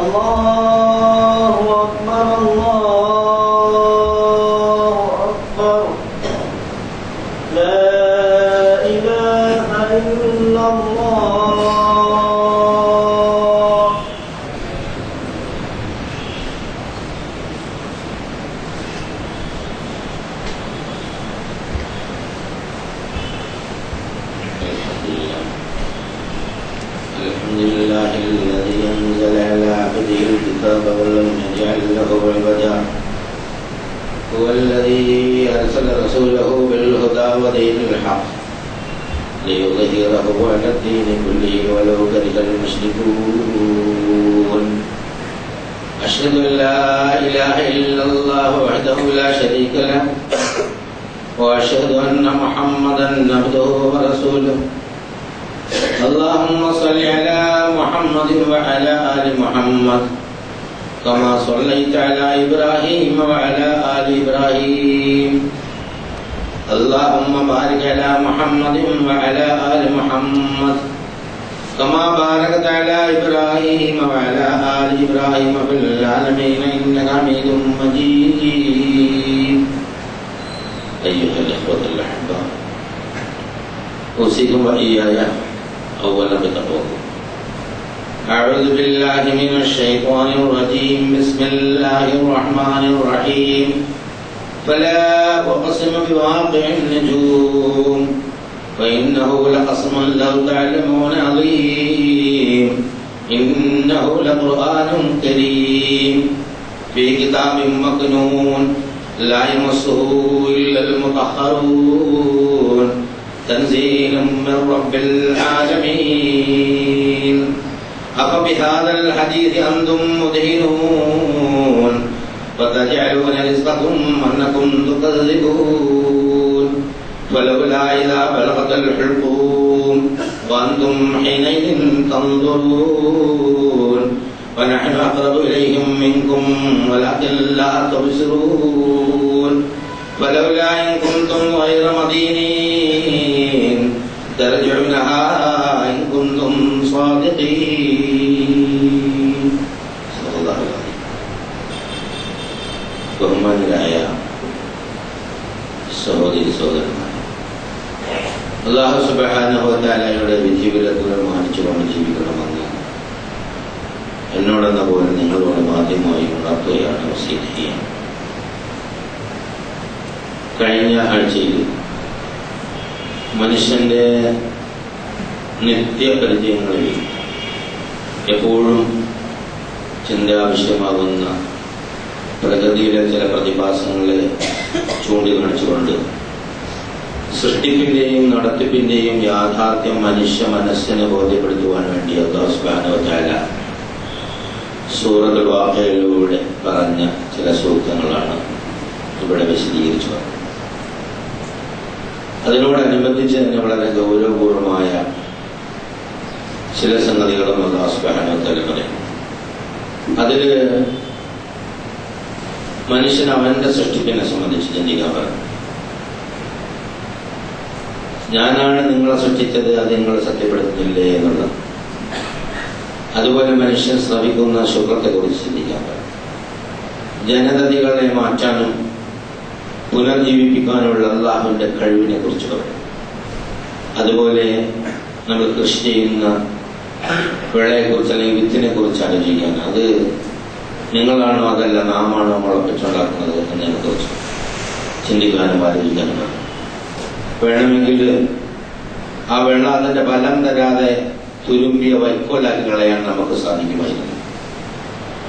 الله أكبر الله أكبر لا إله إلا الله. الحمد لله الذي أنزل على عبده الكتاب ولم يجعل له عوجا هو الذي أرسل رسوله بالهدى ودين الحق ليظهره على الدين كله ولو كره المشركون. أشهد أن لا إله إلا الله وحده لا شريك له وأشهد أن محمدا عبده ورسوله. اللهم صل على محمد وعلى آل محمد كما صليت على إبراهيم وعلى آل إبراهيم. اللهم بارك على محمد وعلى آل محمد كما باركت على إبراهيم وعلى آل إبراهيم في العالمين إنك حميد مجيد. أيها الإخوة الأحباب، أوصيكم وإياي أولا بتقواكم. أعوذ بالله من الشيطان الرجيم. بسم الله الرحمن الرحيم. فلا أقسم بواقع النجوم وإنه لقسم لو تعلمون عظيم إنه لقرآن كريم في كتاب مكنون لا يمسه إلا المطهرون تنزيل من رب العالمين. أفبهذا الحديث أنتم مدهنون وتجعلون رزقكم أنكم تكذبون فلولا إذا بلغت الحلقوم وأنتم حينئذ تنظرون ونحن أقرب إليهم منكم ولكن لا تبصرون فلولا إن كنتم غير مدينين ترجعونها إن كنتم صادقين. صلى الله عليه وسلم. ബഹുമാനരായ സഹോദരി സഹോദരന്മാർ, അല്ലാഹു സുബ്ഹാനഹു വ തആലയുടെ വിധിവിലക്കുകൾ മാനിച്ചുകൊണ്ട് ജീവിക്കണമെന്ന് എന്നോടെന്ന പോലെ നിങ്ങളോട് ആദ്യമായി ഉണർത്തുകയാണ്, വസീയത്ത് ചെയ്യുകയാണ്. കഴിഞ്ഞ ആഴ്ചയിൽ മനുഷ്യന്റെ നിത്യപരിചയങ്ങളിൽ എപ്പോഴും ചിന്താവിഷയമാകുന്ന പ്രകൃതിയിലെ ചില പ്രതിഭാസങ്ങളെ ചൂണ്ടിക്കാണിച്ചുകൊണ്ട് സൃഷ്ടിപ്പിന്റെയും നടത്തിപ്പിന്റെയും യാഥാർത്ഥ്യം മനുഷ്യ മനസ്സിനെ ബോധ്യപ്പെടുത്തുവാൻ വേണ്ടി അല്ലാഹു സുബ്ഹാനഹു വ തആല സൂറത്തുൽ വാഖിഅയിലൂടെ പറഞ്ഞ ചില സൂക്തങ്ങളാണ് ഇവിടെ വിശദീകരിച്ചു. അതിനോടനുബന്ധിച്ച് തന്നെ വളരെ ഗൗരവപൂർവമായ ചില സംഗതികളും അല്ലാഹു സുബ്ഹാനഹു വ തആല പറയും. അതില് മനുഷ്യൻ അവന്റെ സൃഷ്ടിപ്പിനെ സംബന്ധിച്ച് ചിന്തിക്കാൻ പറഞ്ഞു. ഞാനാണ് നിങ്ങളെ സൃഷ്ടിച്ചത്, അത് നിങ്ങൾ സത്യപ്പെടുത്തുന്നില്ലേ എന്നുള്ളത്. അതുപോലെ മനുഷ്യൻ ശ്രമിക്കുന്ന ശുക്രത്തെ കുറിച്ച് ചിന്തിക്കാൻ പറഞ്ഞു. ജനതതികളെ മാറ്റാനും പുനർജീവിപ്പിക്കാനുള്ള അല്ലാഹുവിന്റെ കഴിവിനെ കുറിച്ച് പറയും. അതുപോലെ നമ്മൾ കൃഷി ചെയ്യുന്ന വിളയെക്കുറിച്ച് അല്ലെങ്കിൽ വിത്തിനെ കുറിച്ച് ആലോചിക്കാൻ, അത് നിങ്ങളാണോ അതല്ല നാമാണോ മുളപ്പിച്ചുണ്ടാക്കുന്നത് എന്നതിനെ കുറിച്ച് ചിന്തിക്കാനും ആലോചിക്കാനും പറയും. വേണമെങ്കിൽ ആ വെള്ളം അതിന്റെ ഫലം തരാതെ തുരുമ്പിയ വൈക്കോലാക്കി കളയാൻ നമുക്ക് സാധിക്കുമായിരുന്നു.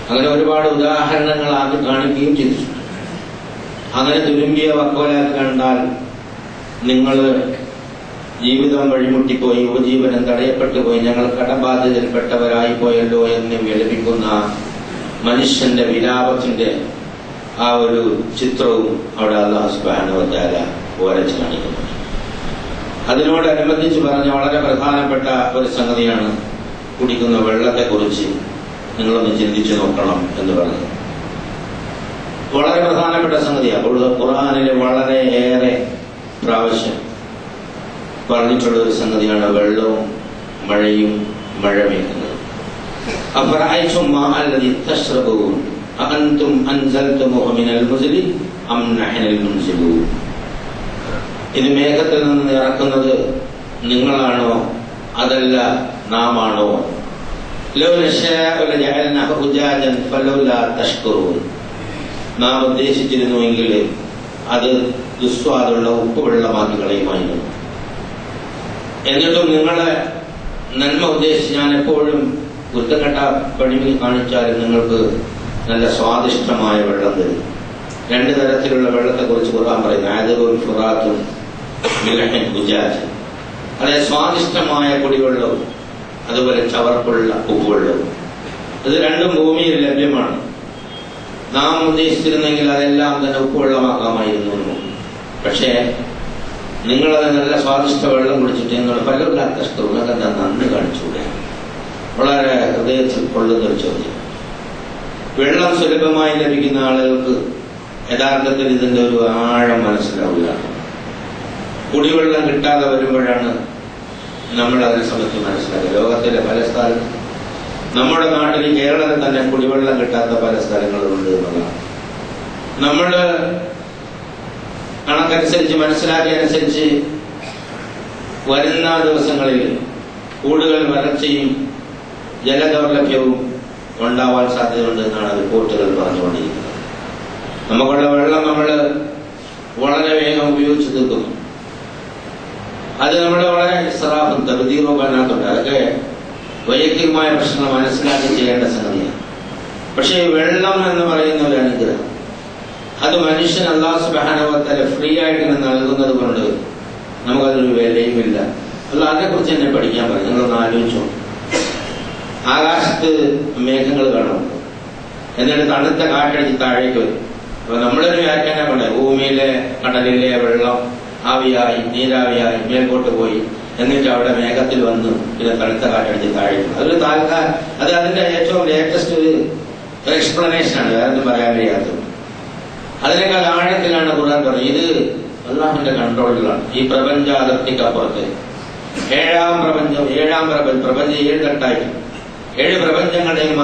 അങ്ങനെ ഒരുപാട് ഉദാഹരണങ്ങൾ ആദ്യം കാണിക്കുകയും ചെയ്തിട്ടുണ്ട്. അങ്ങനെ തുരുമ്പിയ വൈക്കോലാക്കി കണ്ടാൽ നിങ്ങൾ ജീവിതം വഴിമുട്ടിപ്പോയി, ഉപജീവനം തടയപ്പെട്ടു പോയി, ഞങ്ങൾ കടബാധിതയിൽപ്പെട്ടവരായി പോയല്ലോ എന്ന് വിലപിക്കുന്ന മനുഷ്യന്റെ വിലാപത്തിന്റെ ആ ഒരു ചിത്രവും അവിടെ അല്ലാഹു സുബ്ഹാനഹു വ തആല വരച്ച് കാണിക്കുന്നു. അതിനോടനുബന്ധിച്ച് പറഞ്ഞ വളരെ പ്രധാനപ്പെട്ട ഒരു സംഗതിയാണ് കുടിക്കുന്ന വെള്ളത്തെക്കുറിച്ച് നിങ്ങളൊന്ന് ചിന്തിച്ചു നോക്കണം എന്ന് പറഞ്ഞത്. വളരെ പ്രധാനപ്പെട്ട സംഗതിയാണ്. ഖുർആനിൽ വളരെ ഏറെ പ്രാവശ്യം പറഞ്ഞിട്ടുള്ള ഒരു സംഗതിയാണ് വെള്ളവും മഴയും മഴ പെയ്യുന്നത്. അഫറഅയ്തും മാഅല്ലദീ തശ്റബൂൻ അഅൻതും അൻസൽതുമൂഹു മിനൽ മുസ്ലി അം നഹ്നുൽ മുൻസിലൂൻ. ഇത് മേഘത്തിൽ നിന്ന് ഇറക്കുന്നത് നിങ്ങളാണോ അതല്ല നാം ആണോ? ലൗ നശാഉ ലജഅൽനാഹു ഉജാജൻ ഫലൗലാ തഷ്കുറൂൻ. നാം ഉദ്ദേശിച്ചിരുന്നുവെങ്കിൽ അത് ദുസ്വാദുള്ള ഉപ്പുവെള്ളമാക്കി കളയുമായിരുന്നു. എന്നിട്ടും നിങ്ങളെ നന്മ ഉദ്ദേശിച്ച് ഞാൻ എപ്പോഴും വൃത്തക്കെട്ട പണിമി കാണിച്ചാലും നിങ്ങൾക്ക് നല്ല സ്വാദിഷ്ടമായ വെള്ളം തരും. 2 തരത്തിലുള്ള വെള്ളത്തെക്കുറിച്ച് ഖുർആൻ പറയുന്നു. ആദറുൽ ഫുറാത്തും മിൽഹൻ ഉജാജ്. അതായത് സ്വാദിഷ്ടമായ കുടിവെള്ളവും അതുപോലെ ചവർപ്പുള്ള ഉപ്പുവെള്ളവും. ഇത് രണ്ടും ഭൂമിയിൽ ലഭ്യമാണ്. നാം ഉദ്ദേശിച്ചിരുന്നെങ്കിൽ അതെല്ലാം തന്നെ ഉപ്പുവെള്ളമാക്കാമായിരുന്നു. പക്ഷേ നിങ്ങളത് നല്ല സ്വാദിഷ്ട വെള്ളം കുടിച്ചിട്ട് നിങ്ങൾ പലരില്ലാത്ത നിങ്ങൾക്ക് നന്ദി കാണിച്ചൂടെ? വളരെ ഹൃദയത്തിൽ കൊള്ളുന്ന ഒരു ചോദ്യം. വെള്ളം സുലഭമായി ലഭിക്കുന്ന ആളുകൾക്ക് യഥാർത്ഥത്തിൽ ഇതിന്റെ ഒരു ആഴം മനസ്സിലാവില്ല. കുടിവെള്ളം കിട്ടാതെ വരുമ്പോഴാണ് നമ്മൾ അതിനെ സംബന്ധിച്ച് മനസ്സിലാക്കുക. ലോകത്തിലെ പല സ്ഥലത്തും, നമ്മുടെ നാട്ടിൽ കേരളത്തിൽ തന്നെ കുടിവെള്ളം കിട്ടാത്ത പല സ്ഥലങ്ങളുണ്ട് എന്നുള്ളതാണ്. നമ്മൾ കണക്കനുസരിച്ച് മനസ്സിലാക്കിയനുസരിച്ച് വരുന്ന ദിവസങ്ങളിൽ കൂടുതൽ വരൾച്ചയും ജലദൗർലഭ്യവും ഉണ്ടാവാൻ സാധ്യതയുണ്ട് എന്നാണ് റിപ്പോർട്ടുകൾ പറഞ്ഞുകൊണ്ടിരിക്കുന്നത്. നമുക്കുള്ള വെള്ളം നമ്മൾ വളരെ വേഗം ഉപയോഗിച്ച് തീർക്കുന്നു. അത് നമ്മൾ വളരെ ഇസ്റാഫും തബ്ദീറും അതിനകത്തുണ്ട്. അതൊക്കെ വൈയക്തികമായ പ്രശ്നങ്ങൾ മനസ്സിലാക്കി ചെയ്യേണ്ട സംഗതിയാണ്. പക്ഷേ വെള്ളം എന്ന് പറയുന്ന ഒരു അനുഗ്രഹം, അത് മനുഷ്യൻ അല്ലാഹു സുബ്ഹാനഹു വ തആല ഫ്രീ ആയിട്ട് നൽകുന്നത് കൊണ്ട് നമുക്കതൊരു വിലയുമില്ല. അല്ലാഹ് അതിനെക്കുറിച്ച് തന്നെ പഠിക്കാൻ പറയും. നിങ്ങളൊന്ന് ആലോചിച്ചോ. ആകാശത്ത് മേഘങ്ങൾ കാണും, എന്നിട്ട് തണുത്ത കാറ്റടിച്ച് താഴേക്ക് വരും. അപ്പൊ നമ്മളൊരു വ്യാഖ്യാനം പറയാം, ഭൂമിയിലെ കടലിലെ വെള്ളം ആവിയായി നീരാവിയായി മേൽപോട്ട് പോയി, എന്നിട്ട് അവിടെ മേഘത്തിൽ വന്ന് പിന്നെ തണുത്ത കാറ്റടിച്ച് താഴേക്ക്. അതൊരു അത് അതിന്റെ ഏറ്റവും ലേറ്റസ്റ്റ് ഒരു എക്സ്പ്ലനേഷൻ ആണ്, വേറെ ഒന്നും പറയാൻ കഴിയാത്തത്. അതിനേക്കാൾ ആഴത്തിലാണ് ഖുർആൻ പറയുന്നത്. ഇത് അല്ലാഹുവിന്റെ കൺട്രോളിലാണ്. ഈ പ്രപഞ്ച അതിർത്തിക്കപ്പുറത്ത് ഏഴാം പ്രപഞ്ചം 7 തട്ടായിട്ട് 7 പ്രപഞ്ചങ്ങളുടെയും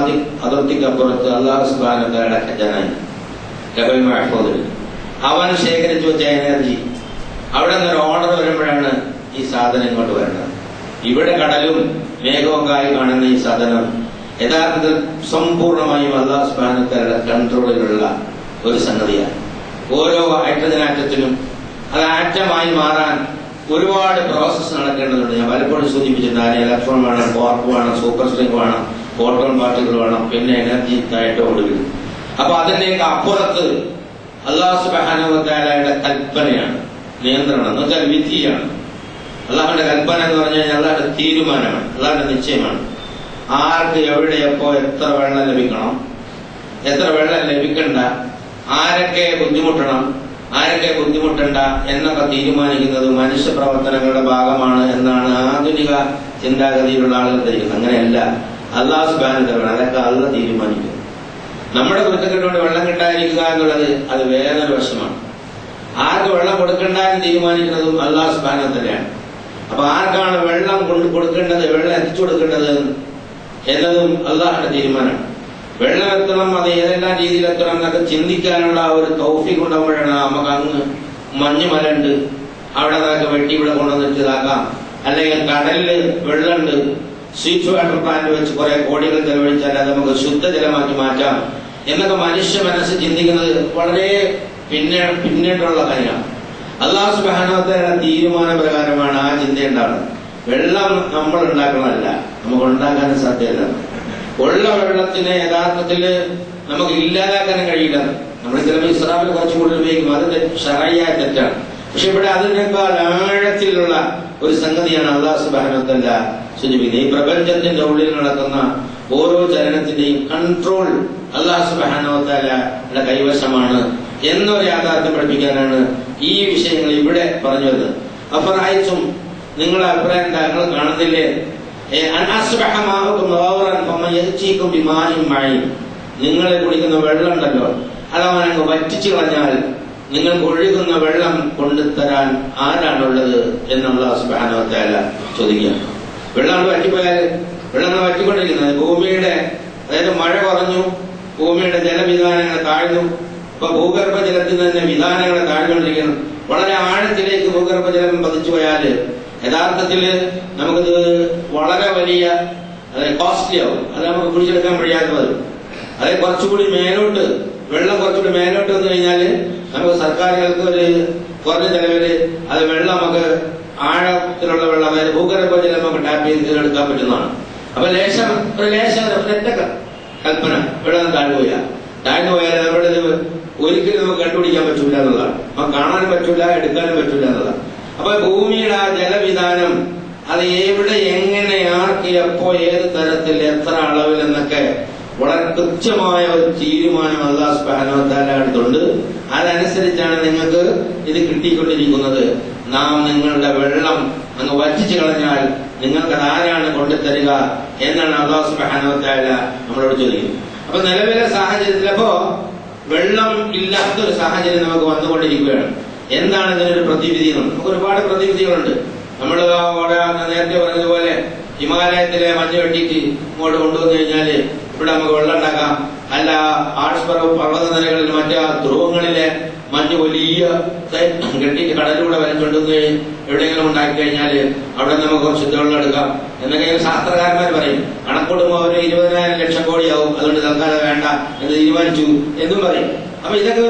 അതിർത്തിക്കപ്പുറത്ത് അല്ലാഹു സുബ്ഹാനഹു വ തആല ഖജനായി ലബൽ മഹ്ഫൂദിൽ അവൻ ശേഖരിച്ചു വെച്ച എനർജി, അവിടെ നിന്നൊരു ഓർഡർ വരുമ്പോഴാണ് ഈ സാധനം ഇങ്ങോട്ട് വരുന്നത്. ഇവിടെ കടലും മേഘവും കായി കാണുന്ന ഈ സാധനം യഥാർത്ഥത്തിൽ സമ്പൂർണമായും അല്ലാഹു സുബ്ഹാനഹു വ തആലയുടെ കൺട്രോളിലുള്ള ഒരു സംഗതിയാണ്. ഓരോ ഹൈഡ്രജൻ ആറ്റത്തിനും അത് ആറ്റമായി മാറാൻ ഒരുപാട് പ്രോസസ്സ് നടക്കേണ്ടതുണ്ട്. ഞാൻ പലപ്പോഴും സൂചിപ്പിച്ചിട്ടുണ്ട്. അതിന് ഇലക്ട്രോൺ വേണം, ക്വാർക്ക് വേണം, സൂപ്പർ സ്ട്രിംഗ് വേണം, ഫോട്ടോൺ പാർട്ടിക്കിൾ വേണം, പിന്നെ എനർജി ആയിട്ട് ഒടുവിൽ. അപ്പൊ അതിന്റെയൊക്കെ അപ്പുറത്ത് അല്ലാഹു സുബ്ഹാനഹു വ തആലയുടെ കൽപ്പനയാണ്, നിയന്ത്രണം എന്ന് വെച്ചാൽ വിധിയാണ്. അല്ലാഹുവിന്റെ കൽപ്പന എന്ന് പറഞ്ഞു കഴിഞ്ഞാൽ അല്ലാഹുവിന്റെ തീരുമാനമാണ്, അല്ലാഹുവിന്റെ നിശ്ചയമാണ്. ആർക്ക് എവിടെ എപ്പോ എത്ര വെള്ളം ലഭിക്കണം, എത്ര വെള്ളം ലഭിക്കണ്ട, ആരൊക്കെ ബുദ്ധിമുട്ടണം, ആരൊക്കെ ബുദ്ധിമുട്ടണ്ട എന്നൊക്കെ തീരുമാനിക്കുന്നത് മനുഷ്യ പ്രവർത്തനങ്ങളുടെ ഭാഗമാണ് എന്നാണ് ആധുനിക ചിന്താഗതിയിലുള്ള ആളുകൾ ധരിക്കുന്നത്. അങ്ങനെയല്ല. അല്ലാഹു സുബ്ഹാനഹു വ തആല അതൊക്കെ അല്ലാഹു തീരുമാനിക്കും. നമ്മുടെ കുരുത്തക്കെട്ടുകൊണ്ട് വെള്ളം കിട്ടാതിരിക്കുക എന്നുള്ളത് അത് വേറൊരു വശമാണ്. ആർക്ക് വെള്ളം കൊടുക്കണ്ട എന്ന് തീരുമാനിക്കുന്നതും അല്ലാഹു സുബ്ഹാനഹു വ തആലയാണ്. അപ്പൊ ആർക്കാണ് വെള്ളം കൊടുക്കേണ്ടത്, വെള്ളം എത്തിച്ചു കൊടുക്കേണ്ടത് എന്നതും അല്ലാഹുവിന്റെ തീരുമാനമാണ്. വെള്ളം എത്തണം, അത് ഏതെല്ലാം രീതിയിൽ എത്തണം എന്നൊക്കെ ചിന്തിക്കാനുള്ള ഒരു തൗഫീഖ് ഉണ്ടാകുമ്പോഴാണ് നമുക്ക് അങ്ങ് മഞ്ഞുമലുണ്ട്, അവിടെ നിന്നൊക്കെ വെട്ടി ഇവിടെ കൊണ്ടുവന്നിട്ട് ഇതാക്കാം. അല്ലെങ്കിൽ കടലില് വെള്ളമുണ്ട്, സ്വീറ്റ് വാട്ടർ പ്ലാന്റ് വെച്ച് കുറെ കോടികൾ ചെലവഴിച്ചാൽ അത് നമുക്ക് ശുദ്ധജലമാക്കി മാറ്റാം എന്നൊക്കെ മനുഷ്യ മനസ്സ് ചിന്തിക്കുന്നത് വളരെ പിന്നീടുള്ള കാര്യമാണ്. അല്ലാഹു സുബ്ഹാനഹു വ തആല തീരുമാന പ്രകാരമാണ് ആ ചിന്ത ഉണ്ടാകുന്നത്. വെള്ളം നമ്മൾ ഉണ്ടാക്കണമല്ല, നമുക്ക് ഉണ്ടാക്കാനും സാധ്യതയില്ല. ഉള്ള വെള്ളത്തിനെ യഥാർത്ഥത്തിൽ നമുക്ക് ഇല്ലാതാക്കാനും കഴിയില്ല. നമ്മൾ ചിലപ്പോൾ ഇസ്രാഫിൽ കുറച്ച് കൂടുതൽ ഉപയോഗിക്കും, അത് ശറഈയായ തെറ്റാണ്. പക്ഷെ ഇവിടെ അതിനേക്കാൾ ആഴത്തിലുള്ള ഒരു സംഗതിയാണ് അല്ലാഹു സുബ്ഹാനഹു വ തആല സൂചിപ്പിക്കുന്നത്. ഈ പ്രപഞ്ചത്തിന്റെ ഉള്ളിൽ നടക്കുന്ന ഓരോ ചലനത്തിന്റെയും കൺട്രോൾ അല്ലാഹു സുബ്ഹാനഹു വ തആലയുടെ കൈവശമാണ് എന്നൊരു യാഥാർത്ഥ്യം പഠിപ്പിക്കാനാണ് ഈ വിഷയങ്ങൾ ഇവിടെ പറഞ്ഞു വരുന്നത്. അഫറഅയ്തും, നിങ്ങളുടെ അഭിപ്രായം എന്താ? നിങ്ങൾ കാണുന്നില്ലേ? നിങ്ങൾ കുടിക്കുന്ന വെള്ളം ഉണ്ടല്ലോ, അതവൻ അങ്ങ് വറ്റിച്ചു കളഞ്ഞാൽ നിങ്ങൾക്ക് ഒഴുകുന്ന വെള്ളം കൊണ്ടുതരാൻ ആരാണുള്ളത് എന്നുള്ള സുബ്ഹാനഹു വ തആല ചോദിക്കുക. വെള്ളം വറ്റിപ്പോയാൽ, വെള്ളം വറ്റിക്കൊണ്ടിരിക്കുന്നത് ഭൂമിയുടെ മഴ കുറഞ്ഞു, ഭൂമിയുടെ ജലവിധാനങ്ങൾ താഴ്ന്നു. ഇപ്പൊ ഭൂഗർഭജലത്തിൽ തന്നെ വിധാനങ്ങൾ താഴ്ന്നുകൊണ്ടിരിക്കുന്നു. വളരെ ആഴത്തിലേക്ക് ഭൂഗർഭജലം പതിച്ചു പോയാൽ യഥാർത്ഥത്തിൽ നമുക്കിത് വളരെ വലിയ കോസ്റ്റ്ലി ആവും. അത് നമുക്ക് കുടിച്ചെടുക്കാൻ കഴിയാതെ വരും. അത് കുറച്ചുകൂടി മേലോട്ട്, വെള്ളം കുറച്ചുകൂടി മേലോട്ട് വന്നു കഴിഞ്ഞാൽ നമുക്ക് സർക്കാരുകൾക്ക് ഒരു കുറഞ്ഞ ചെലവില് അത് വെള്ളം നമുക്ക് ആഴത്തിലുള്ള വെള്ളം, അതായത് ഭൂഗർഭജലം നമുക്ക് ടാപ്പ് ചെയ്ത് എടുക്കാൻ പറ്റുന്നതാണ്. അപ്പൊ ഒരൊറ്റ കൽപ്പന, വെള്ളം താഴ്ന്നു പോയാൽ നമ്മുടെ ഇത് ഒരിക്കലും നമുക്ക് കണ്ടുപിടിക്കാൻ പറ്റൂല എന്നുള്ളതാണ്. നമുക്ക് കാണാനും പറ്റൂല, എടുക്കാനും പറ്റൂല എന്നുള്ളതാണ്. അപ്പൊ ഭൂമിയുടെ ആ ജലവിധാനം അത് എവിടെ, എങ്ങനെ, ആർക്ക്, എപ്പോ, ഏത് തരത്തിൽ, എത്ര അളവിൽ എന്നൊക്കെ വളരെ കൃത്യമായ ഒരു തീരുമാനം അല്ലാഹു സുബ്ഹാനഹു വ തആല എടുത്തുണ്ട്. അതനുസരിച്ചാണ് നിങ്ങൾക്ക് ഇത് കിട്ടിക്കൊണ്ടിരിക്കുന്നത്. നാം നിങ്ങളുടെ വെള്ളം അങ്ങ് വറ്റിച്ചു കളഞ്ഞാൽ നിങ്ങൾക്ക് ആരാണ് കൊണ്ടുതരിക എന്നാണ് അല്ലാഹു സുബ്ഹാനഹു വ തആല നമ്മളോട് ചോദിക്കുന്നത്. അപ്പൊ നിലവിലെ സാഹചര്യത്തിലപ്പോ വെള്ളം ഇല്ലാത്തൊരു സാഹചര്യം നമുക്ക് വന്നുകൊണ്ടിരിക്കുകയാണ്. എന്താണ് ഇതിനൊരു പ്രതിവിധി? നമുക്ക് ഒരുപാട് പ്രതിവിധികളുണ്ട്. നമ്മൾ നേരത്തെ പറഞ്ഞതുപോലെ ഹിമാലയത്തിലെ മഞ്ഞ് വെട്ടിക്ക് ഇങ്ങോട്ട് കൊണ്ടുവന്നു കഴിഞ്ഞാല് ഇവിടെ നമുക്ക് വെള്ളം ഉണ്ടാക്കാം. അല്ല, ആൾസ് പർവ്വത നിരകളിൽ മറ്റേ ധ്രുവങ്ങളിലെ മഞ്ഞ് വലിയ കെട്ടിട്ട് കടലിലൂടെ വലിച്ചുകൊണ്ടുവന്ന് എവിടെയെങ്കിലും ഉണ്ടാക്കി കഴിഞ്ഞാൽ അവിടെ നമുക്ക് ശുദ്ധവെള്ളം എടുക്കാം എന്നൊക്കെ ശാസ്ത്രകാരന്മാർ പറയും. കണക്കൂടുമ്പോൾ ഒരു 20,000 ലക്ഷം കോടിയാവും, അതുകൊണ്ട് തൽക്കാലം വേണ്ട എന്ന് തീരുമാനിച്ചു എന്നും പറയും. അപ്പൊ ഇതൊക്കെ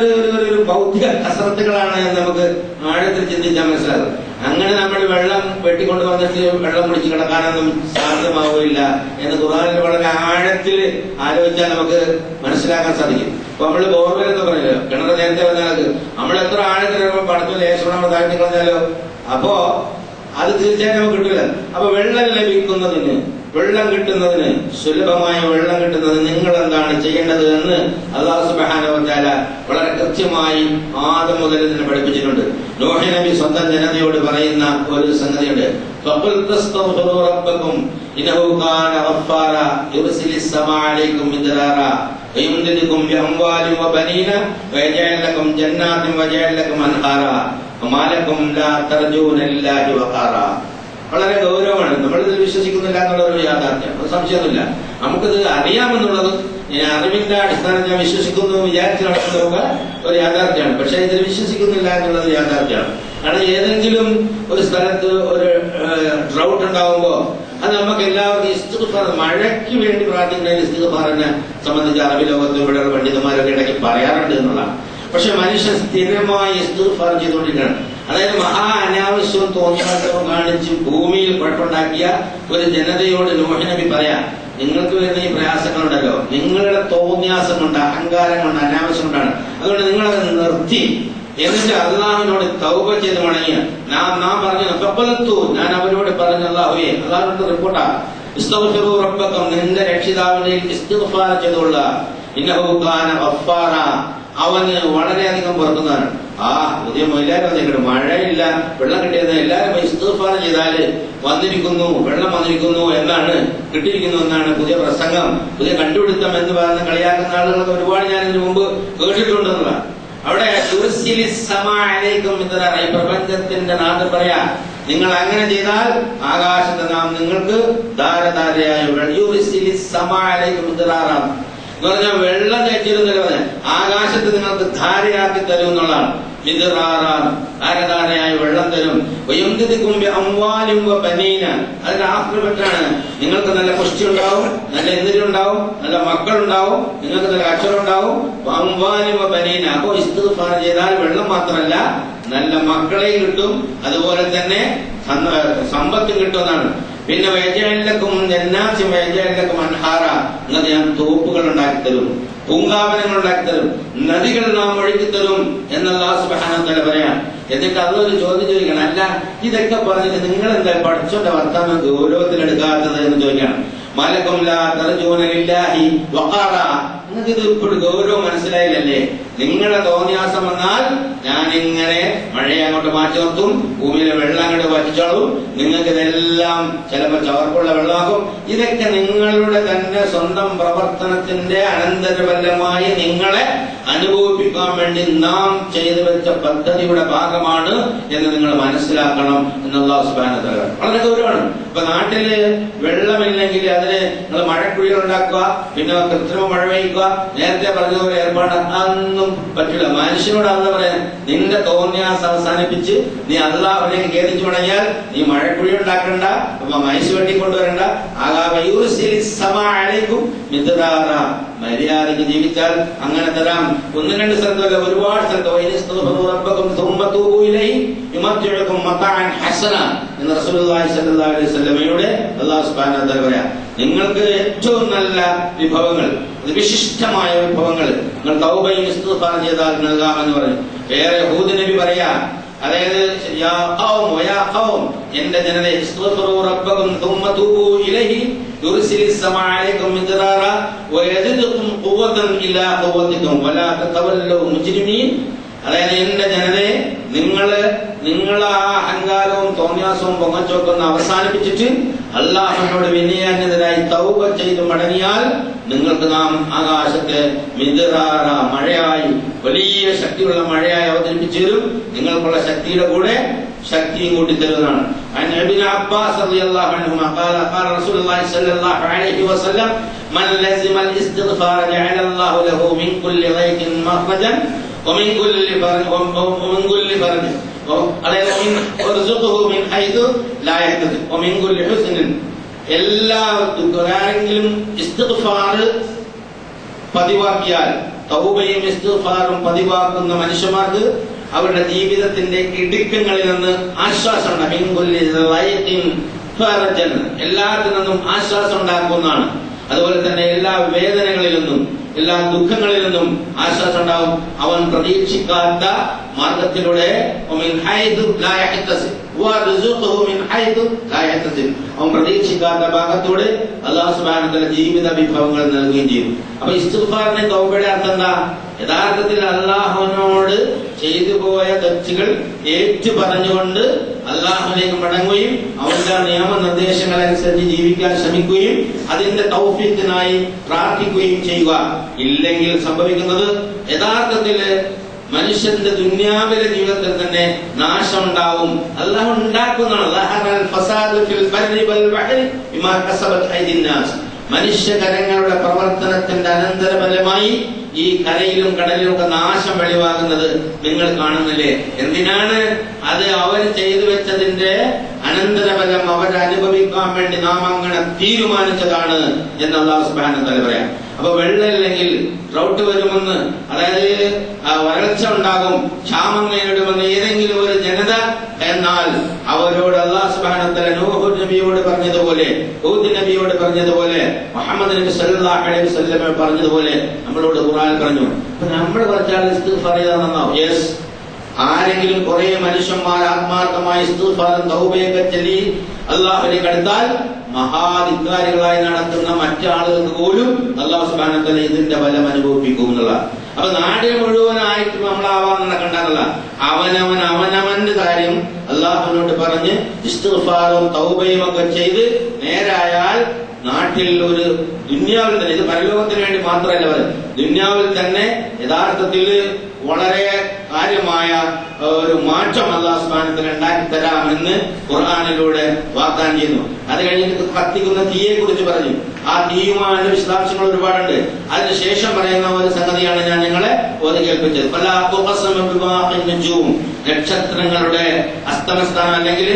ഒരു ഭൗതിക കസരത്തുകളാണ് എന്ന് നമുക്ക് ആഴത്തിൽ ചിന്തിച്ചാൽ മനസ്സിലാകും. അങ്ങനെ നമ്മൾ വെള്ളം വെട്ടിക്കൊണ്ട് വന്നിട്ട് വെള്ളം കുടിച്ച് കിടക്കാനൊന്നും സാധ്യമാവില്ല എന്ന് ഖുർആനിൽ വളരെ ആഴത്തിൽ ആലോചിച്ചാൽ നമുക്ക് മനസ്സിലാക്കാൻ സാധിക്കും. അപ്പൊ നമ്മള് ബോർവെൽ എന്ന് പറയില്ല, കിണർ നേരത്തെ പറഞ്ഞാൽ നമ്മൾ എത്ര ആഴത്തിൽ പടത്തിൽ ലേശം നമ്മൾ താഴ്ത്തി കളഞ്ഞാലോ അപ്പോ അത് തീർച്ചയായും നമുക്ക് കിട്ടില്ല. അപ്പൊ വെള്ളം ലഭിക്കുന്നതിന്, വെള്ളം കിട്ടുന്നതിന്, സുലഭമായ വെള്ളം കിട്ടുന്നതിന് നിങ്ങൾ എന്താണ് ചെയ്യേണ്ടത് എന്ന് അല്ലാഹു സുബ്ഹാനഹു വ തആല വളരെ കൃത്യമായി ആദം മുതൽ തന്നെ പഠിപ്പിച്ചിട്ടുണ്ട്. നൂഹ് നബി സ്വന്തം ജനതയോട് പറയുന്ന ഒരു സംഗതിയുണ്ട്. ഫഖുൽ തസ്തഗ്ഫിറൂ റബ്ബക്കും ഇന്നഹു കാന ഗഫാറ യുർസിലിസ് സമാഅ അലൈക്കും മിദ്റാറ വയുംദിദുകും ബിഅംവാലിൻ വബനീന വയജഅൽ ലക്കും ജന്നാത്തിൻ വയജഅൽ ലക്കും അൻഹാറ വമാ ലക്കും ലാ തർജൂന ലില്ലാഹി വഖാറ. വളരെ ഗൗരവമാണ്. നമ്മളിത് വിശ്വസിക്കുന്നില്ല എന്നുള്ള ഒരു യാഥാർത്ഥ്യം, അത് സംശയമൊന്നുമില്ല. നമുക്കിത് അറിയാമെന്നുള്ളത്, അറിവിന്റെ അടിസ്ഥാനത്തിൽ ഞാൻ വിശ്വസിക്കുന്നു വിചാരിച്ച് നടക്കുന്നതൊക്കെ ഒരു യാഥാർത്ഥ്യമാണ്. പക്ഷെ ഇതിൽ വിശ്വസിക്കുന്നില്ല എന്നുള്ളത് യാഥാർത്ഥ്യമാണ്. കാരണം ഏതെങ്കിലും ഒരു സ്ഥലത്ത് ഒരു ഡ്രൗട്ട് ഉണ്ടാവുമ്പോ അത് നമുക്ക് എല്ലാവർക്കും ഇസ്തിഗ്ഫാർ, മഴയ്ക്ക് വേണ്ടി പ്രാർത്ഥിക്കുന്ന ഇസ്തിഗ്ഫാറിനെ സംബന്ധിച്ച് അറബി ലോകത്തും ഇവിടെയുള്ള പണ്ഡിതന്മാരൊക്കെ ഇടയ്ക്ക് പറയാറുണ്ട് എന്നുള്ളതാണ്. പക്ഷെ മനുഷ്യൻ സ്ഥിരമായി ഇസ്തിഗ്ഫാർ ചെയ്തുകൊണ്ടിരിക്കുകയാണ്. അതായത് മഹാ അനാവശ്യവും തോന്നിയാസവും കാണിച്ച് ഭൂമിയിൽ കുഴപ്പമുണ്ടാക്കിയ ഒരു ജനതയോട് നൂഹ് നബി പറയാം, നിങ്ങൾക്ക് വരുന്ന ഈ പ്രയാസങ്ങളുണ്ടല്ലോ, നിങ്ങളുടെ തോന്നിയാസം കൊണ്ട്, അഹങ്കാരം കൊണ്ട്, അനാവശ്യം കൊണ്ടാണ്. അതുകൊണ്ട് നിങ്ങളത് നിർത്തി എന്നിട്ട് അള്ളാഹുവിനോട് തൗബ ചെയ്ത് മടങ്ങിയ നാം പറഞ്ഞു, ഞാൻ അവരോട് പറഞ്ഞു, അള്ളാഹുവേ, അള്ളാഹുവിന്റെ റിപ്പോർട്ടാ, ഇസ്തഗ്ഫിറൂ റബ്ബക്കും, നിന്റെ രക്ഷിതാവിനെ ഇസ്തിഗ്ഫാർ ചെയ്തുകൊള്ള, ഇന്നഹു കാന ഗഫാറ, അവന് വളരെയധികം പുറത്തുന്നതാണ്. പുതിയ എല്ലാവരും വന്നിരിക്കണം, മഴയില്ല, വെള്ളം കിട്ടിയത് എല്ലാവരും ഇസ്തിഗ്ഫാർ ചെയ്താല് വന്നിരിക്കുന്നു, വെള്ളം വന്നിരിക്കുന്നു എന്നാണ്, കിട്ടിയിരിക്കുന്നു എന്നാണ് പുതിയ പ്രസംഗം, പുതിയ കണ്ടുപിടുത്തം എന്ന് പറഞ്ഞ് കളിയാക്കുന്ന ആളുകളൊക്കെ ഒരുപാട് ഞാൻ ഇതിനു മുമ്പ് കേട്ടിട്ടുണ്ടെന്നുള്ളതാണ്. അവിടെ ഈ പ്രപഞ്ചത്തിന്റെ നാട് പറയാ, നിങ്ങൾ അങ്ങനെ ചെയ്താൽ ആകാശത്ത് നാം നിങ്ങൾക്ക് ധാരധാരയായ എന്ന് പറഞ്ഞാൽ വെള്ളം തേച്ചിരുന്നല്ലോ, ആകാശത്ത് നിങ്ങൾക്ക് ധാരയാക്കി തരും എന്നുള്ളതാണ്. ധാരധാരയായി വെള്ളം തരും. അതിന്റെ ആഫ്റ്റർപെറ്റാണ് നിങ്ങൾക്ക് നല്ല പുഷ്ടി ഉണ്ടാവും, നല്ല എന്തിരി ഉണ്ടാവും, നല്ല മക്കളുണ്ടാവും, നിങ്ങൾക്ക് നല്ല അക്ഷരം ഉണ്ടാവും. ബനീന, അപ്പോ ഇസ്തിഗ്ഫാർ ചെയ്താൽ വെള്ളം മാത്രമല്ല നല്ല മക്കളെയും കിട്ടും, അതുപോലെ തന്നെ സമ്പത്തും കിട്ടുമെന്നാണ്. പിന്നെ വയജഅലക്കും ജന്നാത്തിൻ വയജഅലക്കും അൻഹാറ, നിങ്ങൾക്ക് ഞാൻ തോപ്പുകൾ ഉണ്ടാക്കിത്തരും, പൂങ്കാവനങ്ങൾ ഉണ്ടാക്കിത്തരും, നദികൾ നാം ഒഴുക്കിത്തരും എന്ന് അല്ലാഹു സുബ്ഹാനഹു വ തആല പറയാം. എന്നിട്ട് അതൊരു ചോദ്യം ചോദിക്കണം, അല്ല ഇതൊക്കെ പറഞ്ഞിട്ട് നിങ്ങൾ എന്താ പഠിച്ചോന്റെ വർത്തമാനം ഗൗരവത്തിലെടുക്കാത്തത് എന്ന് ചോദിക്കണം. മലക്കും ലാ തർജൂന ലില്ലാഹി വഖാറ, നിങ്ങൾക്ക് ഇത് ഇപ്പോൾ ഗൗരവം മനസ്സിലായില്ലല്ലേ? നിങ്ങളുടെ തോന്നിയാസം വന്നാൽ ഞാനിങ്ങനെ മഴയെ അങ്ങോട്ട് മാറ്റി നിർത്തും, ഭൂമിയിലെ വെള്ളം അങ്ങോട്ട് വറ്റിച്ചോളും, നിങ്ങൾക്ക് ഇതെല്ലാം ചിലപ്പോൾ ചവർപ്പുള്ള വെള്ളമാകും. ഇതൊക്കെ നിങ്ങളുടെ തന്നെ സ്വന്തം പ്രവർത്തനത്തിന്റെ അനന്തരഫലമായി നിങ്ങളെ അനുഭവിപ്പിക്കാൻ വേണ്ടി നാം ചെയ്തു വെച്ച പദ്ധതിയുടെ ഭാഗമാണ് എന്ന് നിങ്ങൾ മനസ്സിലാക്കണം എന്നുള്ള സുബ്ഹാനഹു വ തആല വളരെ ഗൗരവമാണ്. ഇപ്പൊ നാട്ടില് വെള്ളമില്ലെങ്കിൽ അതിന് നിങ്ങൾ മഴക്കുഴികൾ ഉണ്ടാക്കുക, പിന്നെ കൃത്രിമ മഴ പെയ്യുക, നേരത്തെ പറഞ്ഞതുപോലെ ഏർപ്പാട്, അതൊന്നും പറ്റില്ല. മനുഷ്യനോട് അല്ലാഹു പറയാൻ, നിന്റെ തോന്നിയാസം അവസാനിപ്പിച്ച് നീ അല്ലാഹുവിനെ ഖേദിച്ചു മടങ്ങിയാൽ നീ മഴക്കുഴി ഉണ്ടാക്കണ്ട, മൈസ് വെട്ടി കൊണ്ടുവരണ്ട. മര്യാദയ്ക്ക് ജീവിച്ചാൽ അങ്ങനെ തരാം. ഒന്ന് രണ്ട് സ്ഥലത്തല്ല, ഒരുപാട് സ്ഥലത്ത് എന്ന് റസൂലുള്ളാഹി സ്വല്ലല്ലാഹു അലൈഹി വസല്ലമയുടെ അല്ലാഹു സുബ്ഹാനഹു വ തആല പറയാ, നിങ്ങൾക്ക് ഏറ്റവും നല്ല വിഭവങ്ങൾ, വിശിഷ്ടമായ വിഭവങ്ങൾ നിങ്ങൾ തൗബയും ഇസ്തിഗ്ഫാറും ചെയ്താൽ നൽകാമെന്ന് പറഞ്ഞു. വേറെ ഹൂദ് നബി പറയാ, അതായത് യാ ഖൗം വയാ ഖൗം, എന്റെ ജനതയെ, ഇസ്തിഗ്ഫിറൂ റബ്ബക്കും തുമ്മ തൂബൂ ഇലൈഹി യുർസിലിസ് സമാഅ അലൈക്കും മിദ്റാറ വയസിദ്കും ഖുവതൻ ഇലാ ഖുവതികും വലാ തതവല്ലൂ മുജ്രിമീൻ. അതായത് എന്റെ ജനതയെ, നിങ്ങൾ ആ അഹങ്കാരവും തോന്നിയാസവും പൊങ്ങച്ചോക്കൊന്ന് അവസാനിപ്പിച്ചിട്ട് അല്ലാഹുവിനോട് വിനയാന്യതരായി തൗബ ചെയ്ത് മടങ്ങിയാൽ നിങ്ങൾക്ക് നാം ആകാശത്തെ മിദ്റാറ, മഴയായി, വലിയ ശക്തിയുള്ള മഴയായി അവതരിപ്പിച്ചു തരും. നിങ്ങൾക്കുള്ള ശക്തിയുടെ കൂടെ ശക്തിയും കൂട്ടി തരുന്നതാണ്. ഇബ്നു അബ്ബാസ് റളിയല്ലാഹു അൻഹുമാ ഖാല ഖാല റസൂലുള്ളാഹി സ്വല്ലല്ലാഹു അലൈഹി വസല്ലം മൻ ലസിമൽ ഇസ്തിഗ്ഫാർ ജഅലല്ലാഹു ലഹു മിൻ കുല്ലി ളൈഖിൻ മഖ്റജൻ വമിൻ കുല്ലി ഫർജ് വയർസുഖുഹു മിൻ ഹൈതു ലാ യഹ്തസിബ് വമിൻ കുല്ലി ഹുസ്നിൻ. എല്ലാവരും ഇസ്തിഗ്ഫാർ പതിവാക്കിയാൽ, തൗബയും ഇസ്തിഗ്ഫാറും പതിവാക്കുന്ന മനുഷ്യന്മാർക്ക് അവരുടെ ജീവിതത്തിന്റെ ഇടുക്കങ്ങളിൽ നിന്ന് ആശ്വാസം എല്ലാത്തിൽ നിന്നും ആശ്വാസം ഉണ്ടാക്കുന്നതാണ്. അതുപോലെ തന്നെ എല്ലാ വേദനകളിൽ നിന്നും എല്ലാ ദുഃഖങ്ങളിൽ നിന്നും ആശ്വാസം ഉണ്ടാവും. അവൻ പ്രതീക്ഷിക്കാത്ത മാർഗത്തിലൂടെ അവൻ പ്രതീക്ഷിക്കാത്ത ഭാഗത്തോടെ അല്ലാഹു സുബ്ഹാനഹു വ തആല ജീവിത വിഭവങ്ങൾ നൽകുകയും ചെയ്യും. അപ്പൊ ഇസ്തിഗ്ഫാറിന്റെ തൗബയുടെ അർത്ഥം എന്താ? യഥാർത്ഥത്തിൽ അല്ലാഹുവിനോട് ചെയ്തു പോയ തെറ്റുകൾ ഏറ്റു പറഞ്ഞുകൊണ്ട് അല്ലാഹുവിലേക്ക് മടങ്ങുകയും അവന്റെ നിയമനിർദ്ദേശങ്ങൾ അനുസരിച്ച് ജീവിക്കാൻ ശ്രമിക്കുകയും അതിന്റെ തൗഫീഖിനായി പ്രാർത്ഥിക്കുകയും ചെയ്യുക. ഇല്ലെങ്കിൽ സംഭവിക്കുന്നത് യഥാർത്ഥത്തിൽ മനുഷ്യന്റെ ദുനിയാവിലെ ജീവിതത്തിൽ തന്നെ നാശം ഉണ്ടാവും. അല്ലാഹു ഉണ്ടാക്കുന്നതാണ്. മനുഷ്യകരങ്ങളുടെ പ്രവർത്തനത്തിന്റെ അനന്തരഫലമായി ഈ കരയിലും കടലിലും ഒക്കെ നാശം വെളിവാകുന്നത് നിങ്ങൾ കാണുന്നില്ലേ? എന്തിനാണ് അത്? അവർ ചെയ്തു വെച്ചതിന്റെ അനന്തരഫലം അവരനുഭവിക്കാൻ വേണ്ടി നാം അങ്ങനെ തീരുമാനിച്ചതാണ് എന്ന് അല്ലാഹു സുബ്ഹാനഹു വ തആല പറയാം. അപ്പൊ വെള്ളമില്ലെങ്കിൽ ഡ്രൗട്ട് വരുമെന്ന്, അതായത് വരൾച്ച ഉണ്ടാകും, ക്ഷാമം നേരിടുമെന്ന് ഏതെങ്കിലും ഒരു ജനത എന്നാൽ അവരോട് അല്ലാഹു സുബ്ഹാനഹു വ തആല നൂഹ് നബിയോട് പറഞ്ഞതുപോലെ, ഹൂദ് നബിയോട് പറഞ്ഞതുപോലെ, മുഹമ്മദ് നബി സല്ലല്ലാഹു അലൈഹി വസല്ലം പറഞ്ഞതുപോലെ നമ്മളോട് ഖുർആൻ പറഞ്ഞു. അപ്പൊ നമ്മൾ പറഞ്ഞാൽ ഇസ്തിഗ്ഫാർ ചെയ്താൽ നന്നാവും. യെസ്, ആരെങ്കിലും കുറെ മനുഷ്യന്മാർ ആത്മാർത്ഥമായി ഇസ്തിഗ്ഫാറും തൗബയൊക്കെ ചൊല്ലി അല്ലാഹുവിലേക്ക് അടുത്താൽ മഹാധികാരികളായി നടക്കുന്ന മറ്റാളുകൾക്ക് പോലും അല്ലാഹു സുബ്ഹാനഹു വ തആല ഇതിന്റെ ഫലം അനുഭവിപ്പിക്കും എന്നുള്ളതാണ്. അപ്പൊ നാടിനെ മുഴുവനായിട്ട് നമ്മളാവാൻ നടക്കണ്ടെന്നല്ല, അവനവന്റെ കാര്യം അല്ലാഹുവിനോട് പറഞ്ഞ് ഇസ്തിഗ്ഫാറും തൗബയും ഒക്കെ ചെയ്ത് നേരായാൽ നാട്ടിൽ ഒരു ദുന്യാവിൽ തന്നെ, ഇത് പരലോകത്തിന് വേണ്ടി മാത്രമല്ല പറയുന്നത്, ദുന്യാവിൽ തന്നെ യഥാർത്ഥത്തിൽ വളരെ കാര്യമായ ഒരു മാറ്റം അല്ലാഹു സുബ്ഹാനഹു വ തആല ഉണ്ടാക്കി തരാമെന്ന് ഖുർആനിലൂടെ വാഗ്ദാനം ചെയ്യുന്നു. അത് കഴിഞ്ഞിട്ട് കത്തിക്കുന്ന തീയെ കുറിച്ച് പറഞ്ഞു. ആ തീയുമായുള്ള വിശദാംശങ്ങൾ ഒരുപാടുണ്ട്. അതിനുശേഷം പറയുന്ന ഒരു സംഗതിയാണ് ഞാൻ നിങ്ങളെ ഓതി കേൾപ്പിച്ചത്. നക്ഷത്രങ്ങളുടെ അസ്തമസ്ഥാനം അല്ലെങ്കിൽ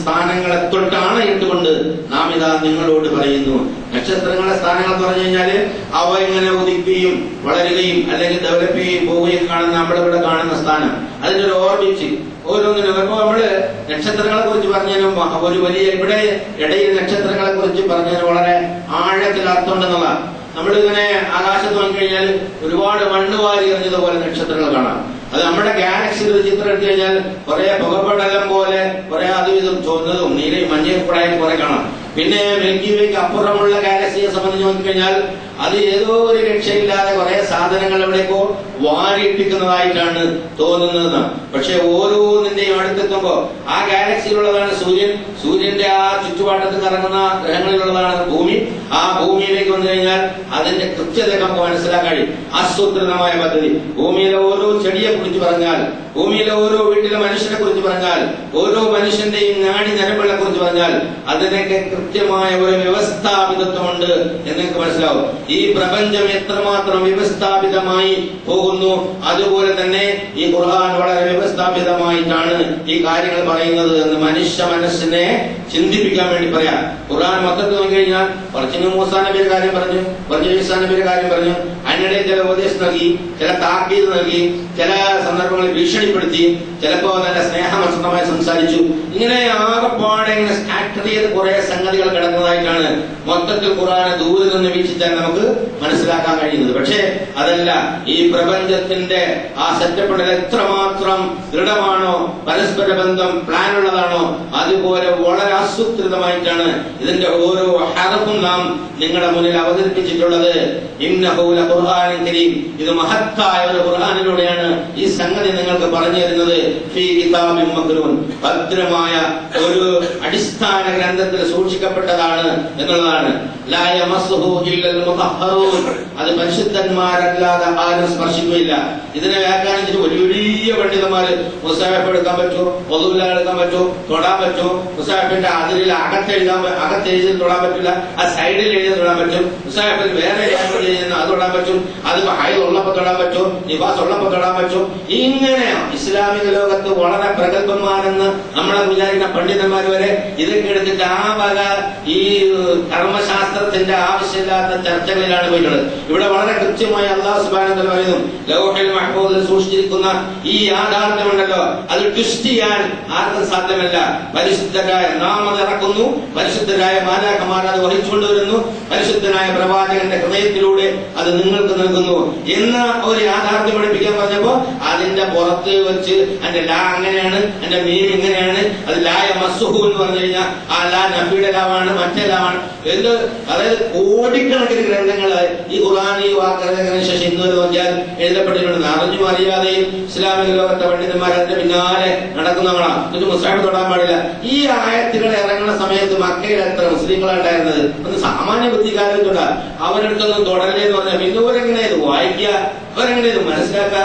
സ്ഥാനങ്ങളെ തൊട്ടാണ് ഇട്ടുകൊണ്ട് നാം ഇതാ നിങ്ങളോട് പറയുന്നു. നക്ഷത്രങ്ങളുടെ സ്ഥാനങ്ങൾ പറഞ്ഞു കഴിഞ്ഞാല് അവ ഇങ്ങനെ ഉദിക്കുകയും വളരുകയും അല്ലെങ്കിൽ ഡെവലപ്പ് ചെയ്യുകയും പോവുകയും കാണുന്ന നമ്മളിവിടെ കാണുന്ന സ്ഥാനം, അതിന്റെ ഒരു ഓർബിറ്റ് ഓരോന്നിനും. അപ്പൊ നമ്മള് നക്ഷത്രങ്ങളെ കുറിച്ച് പറഞ്ഞതിനും ഒരു വലിയ ഇവിടെ ഇടയിൽ നക്ഷത്രങ്ങളെ കുറിച്ച് പറഞ്ഞതിന് വളരെ ആഴത്തിൽ അർത്ഥമുണ്ടെന്നുള്ള, നമ്മളിങ്ങനെ ആകാശത്ത് നോക്കിക്കഴിഞ്ഞാൽ ഒരുപാട് മണ്ണ് വാരി എറിഞ്ഞതുപോലെ നക്ഷത്രങ്ങൾ കാണാം. അത് നമ്മുടെ ഗാലക്സിയിൽ ഒരു ചിത്രം എടുത്തു കഴിഞ്ഞാൽ കുറെ പുകപ്പടലം പോലെ കുറെ അതും ഇതും ചുവന്നതും നീലയും മഞ്ഞയും കൂടായും കുറെ കാണാം. പിന്നെ മിൽക്കി വേക്ക് അപ്പുറമുള്ള ഗാലക്സിയെ സംബന്ധിച്ച് നോക്കിക്കഴിഞ്ഞാൽ അത് ഏതോ ഒരു രക്ഷയില്ലാതെ കുറെ സാധനങ്ങൾ എവിടേക്കോ വാരിയിട്ടിക്കുന്നതായിട്ടാണ് തോന്നുന്നത്. പക്ഷെ ഓരോന്നിന്റെയും അടുത്തെത്തുമ്പോ ആ ഗാലക്സിയിലുള്ളതാണ് സൂര്യൻ, സൂര്യന്റെ ആ ചുറ്റുപാടത്ത് കറങ്ങുന്ന ഗ്രഹങ്ങളിലുള്ളതാണ് ഭൂമി. ആ ഭൂമിയിലേക്ക് വന്നു കഴിഞ്ഞാൽ അതിന്റെ കൃത്യത നമുക്ക് മനസ്സിലാക്കാൻ കഴിയും. ആസൂത്രിതമായ പദ്ധതി. ഭൂമിയിലെ ഓരോ ചെടിയെ കുറിച്ച് പറഞ്ഞാൽ, ഭൂമിയിലെ ഓരോ വീട്ടിലെ മനുഷ്യനെ കുറിച്ച് പറഞ്ഞാൽ, ഓരോ മനുഷ്യന്റെയും നാടി നരമ്പുകളെ കുറിച്ച് പറഞ്ഞാൽ അതിനൊക്കെ കൃത്യമായ ഒരു വ്യവസ്ഥാപിതത്വമുണ്ട് എന്നൊക്കെ മനസ്സിലാവും. ഈ പ്രപഞ്ചം എത്രമാത്രം വ്യവസ്ഥാപിതമായി പോകുന്നു, അതുപോലെ തന്നെ ഈ ഖുർആൻ വളരെ വ്യവസ്ഥാപിതമായിട്ടാണ് ഈ കാര്യങ്ങൾ പറയുന്നത് എന്ന് മനുഷ്യ മനസ്സിനെ ചിന്തിപ്പിക്കാൻ വേണ്ടി പറയാം. ഖുർആൻ മൊത്തത്തിൽ നോക്കിക്കഴിഞ്ഞാൽ കുറച്ച് മൂസാ നബിയുടെ കാര്യം പറഞ്ഞു, കുറച്ച് ഈസാ നബിയുടെ കാര്യം പറഞ്ഞു, അതിനിടെ ചില ഉപദേശം നൽകി, ചില താക്കീത് നൽകി, ചില സന്ദർഭങ്ങളിൽ ഭീഷണിപ്പെടുത്തി, ചിലപ്പോ നല്ല സ്നേഹമസൃതമായി സംസാരിച്ചു. ഇങ്ങനെ ആകെപ്പാടെ ഇങ്ങനെ സ്കാറ്റർ ചെയ്ത് കുറെ സംഗതികൾ കിടക്കുന്നതായിട്ടാണ് മൊത്തത്തിൽ ഖുർആനെ ദൂരെ നിന്ന് വീക്ഷിച്ചാൽ നമുക്ക് മനസ്സിലാക്കാൻ കഴിയുന്നത്. പക്ഷേ അതല്ല, ഈ പ്രപഞ്ചത്തിന്റെ ആ സെറ്റപ്പിൽ എത്രമാത്രം ദൃഢമാണോ, പരസ്പര ബന്ധം പ്ലാൻ ഉള്ളതാണോ, അതുപോലെ വളരെ ആസൂത്രിതമായിട്ടാണ് ഇതിന്റെ ഓരോ ഹർഫും നാം നിങ്ങളുടെ മുന്നിൽ അവതരിപ്പിച്ചിട്ടുള്ളത്. ഇന്നഹു ലഖുർആനുൻ കരീം, ഇത് മഹത്തായ ഒരു ഖുർആനിലൂടെയാണ് ഈ സംഗതി നിങ്ങൾക്ക് പറഞ്ഞു തരുന്നത്. ഫീ കിതാബിൻ മക്നൂൻ, ഭദ്രമായ ഒരു അടിസ്ഥാന ഗ്രന്ഥത്തിൽ സൂക്ഷിക്കപ്പെട്ടതാണ് എന്നുള്ളതാണ്. ലാ യമസ്സുഹു ഇല്ലൽ മുതഹ്ഹറൂൻ, അത് പരിശുദ്ധന്മാരല്ലാതെ ആരും സ്പർശിക്കുകയില്ല. ഇതിനെ വ്യാഖ്യാനിച്ചിട്ട് വലിയ പണ്ഡിതന്മാര് മുസാഹിഫ് എടുക്കാൻ പറ്റുമോ, വദുല്ല എടുക്കാൻ പറ്റുമോ, തൊടാൻ പറ്റുമോ, മുസാഹിഫിന്റെ അതിരിൽ അകത്തെഴുതി തൊടാൻ പറ്റില്ല, ആ സൈഡിൽ എഴുതി തൊടാൻ പറ്റും, മുസാഹിഫിൽ വേറെ ലാംഗ്വേജ് എഴുതുന്ന അത് തൊടാൻ പറ്റും, അത് ഹൈദ് ഉള്ളപ്പോ തൊടാൻ പറ്റും, നിവാസ് ഉള്ളപ്പോ തൊടാൻ പറ്റും. ഇങ്ങനെ ഇസ്ലാമിക ലോകത്ത് വളരെ പ്രഗത്ഭന്മാരെന്ന് നമ്മളെ വിചാരിക്കുന്ന പണ്ഡിതന്മാർ വരെ ഇതൊക്കെ എടുത്തിട്ട് ആ വക ഈ കർമ്മശാസ്ത്രത്തിന്റെ ആവശ്യമില്ലാത്ത ചർച്ചകളിലാണ് പോയിട്ടുള്ളത്. ഇവിടെ വളരെ കൃത്യമായി അല്ലാഹു സുബ്ഹാനഹു വ തആല പറയുന്നു, ലൗഹുൽ മഹ്ഫൂദിൽ സൂക്ഷിച്ചിരിക്കുന്ന ഈ യാഥാർത്ഥ്യമുണ്ടല്ലോ, അത് ട്വിസ്റ്റ് ചെയ്യാൻ ആർക്കും സാധ്യമല്ല. പരിശുദ്ധരായ നാം അത് ഇറക്കുന്നു, പരിശുദ്ധരായ മാലാഖമാർ അത് വഹിച്ചുകൊണ്ടുവരുന്നു, പരിശുദ്ധനായ പ്രവാചകന്റെ ഹൃദയത്തിലൂടെ അത് നിങ്ങൾക്ക് നൽകുന്നു എന്ന ഒരു യാഥാർത്ഥ്യം പഠിപ്പിക്കാൻ പറഞ്ഞപ്പോ അതിന്റെ പുറത്ത് വെച്ച് അതിന്റെ ലാ അങ്ങനെയാണ്, അതിന്റെ മീൻ ഇങ്ങനെയാണ്, അത് ലാ യമസ്സുഹു എന്ന് പറഞ്ഞു കഴിഞ്ഞാൽ ആ ലാ നബിയുടെ ലാവാണ്, മറ്റേ ലാവാണ് എന്ന്. അതായത് കോടിക്കണക്കിന് ഗ്രന്ഥങ്ങൾ ഈ ഖുർആൻ ഈ വാക്കറിന് ശേഷം ഇന്നുവരെ നോക്കിയാൽ എഴുതപ്പെട്ടിട്ടുണ്ട്. അറിഞ്ഞും അറിയാതെയും ഇസ്ലാമിക ലോകത്തെ പണ്ഡിതന്മാർ അതിന്റെ പിന്നാലെ നടക്കുന്നവളാണ്. ഇത് മുസ്ലിം തൊടാൻ പാടില്ല. ഈ ആയത്തുകൾ ഇറങ്ങുന്ന സമയത്ത് മക്കയിൽ എത്ര മുസ്ലിങ്ങളാണ് ഉണ്ടായിരുന്നത്? ഒന്ന് സാമാന്യ ബുദ്ധിക്കാരൻ തൊടാ, അവരെടുത്തൊന്നും തുടരലേ എന്ന് പറഞ്ഞാൽ പിന്നെ ഇവരെങ്ങനെ ഇത് വായിക്കുക, അവരെങ്ങനെ ഇത് മനസ്സിലാക്കുക?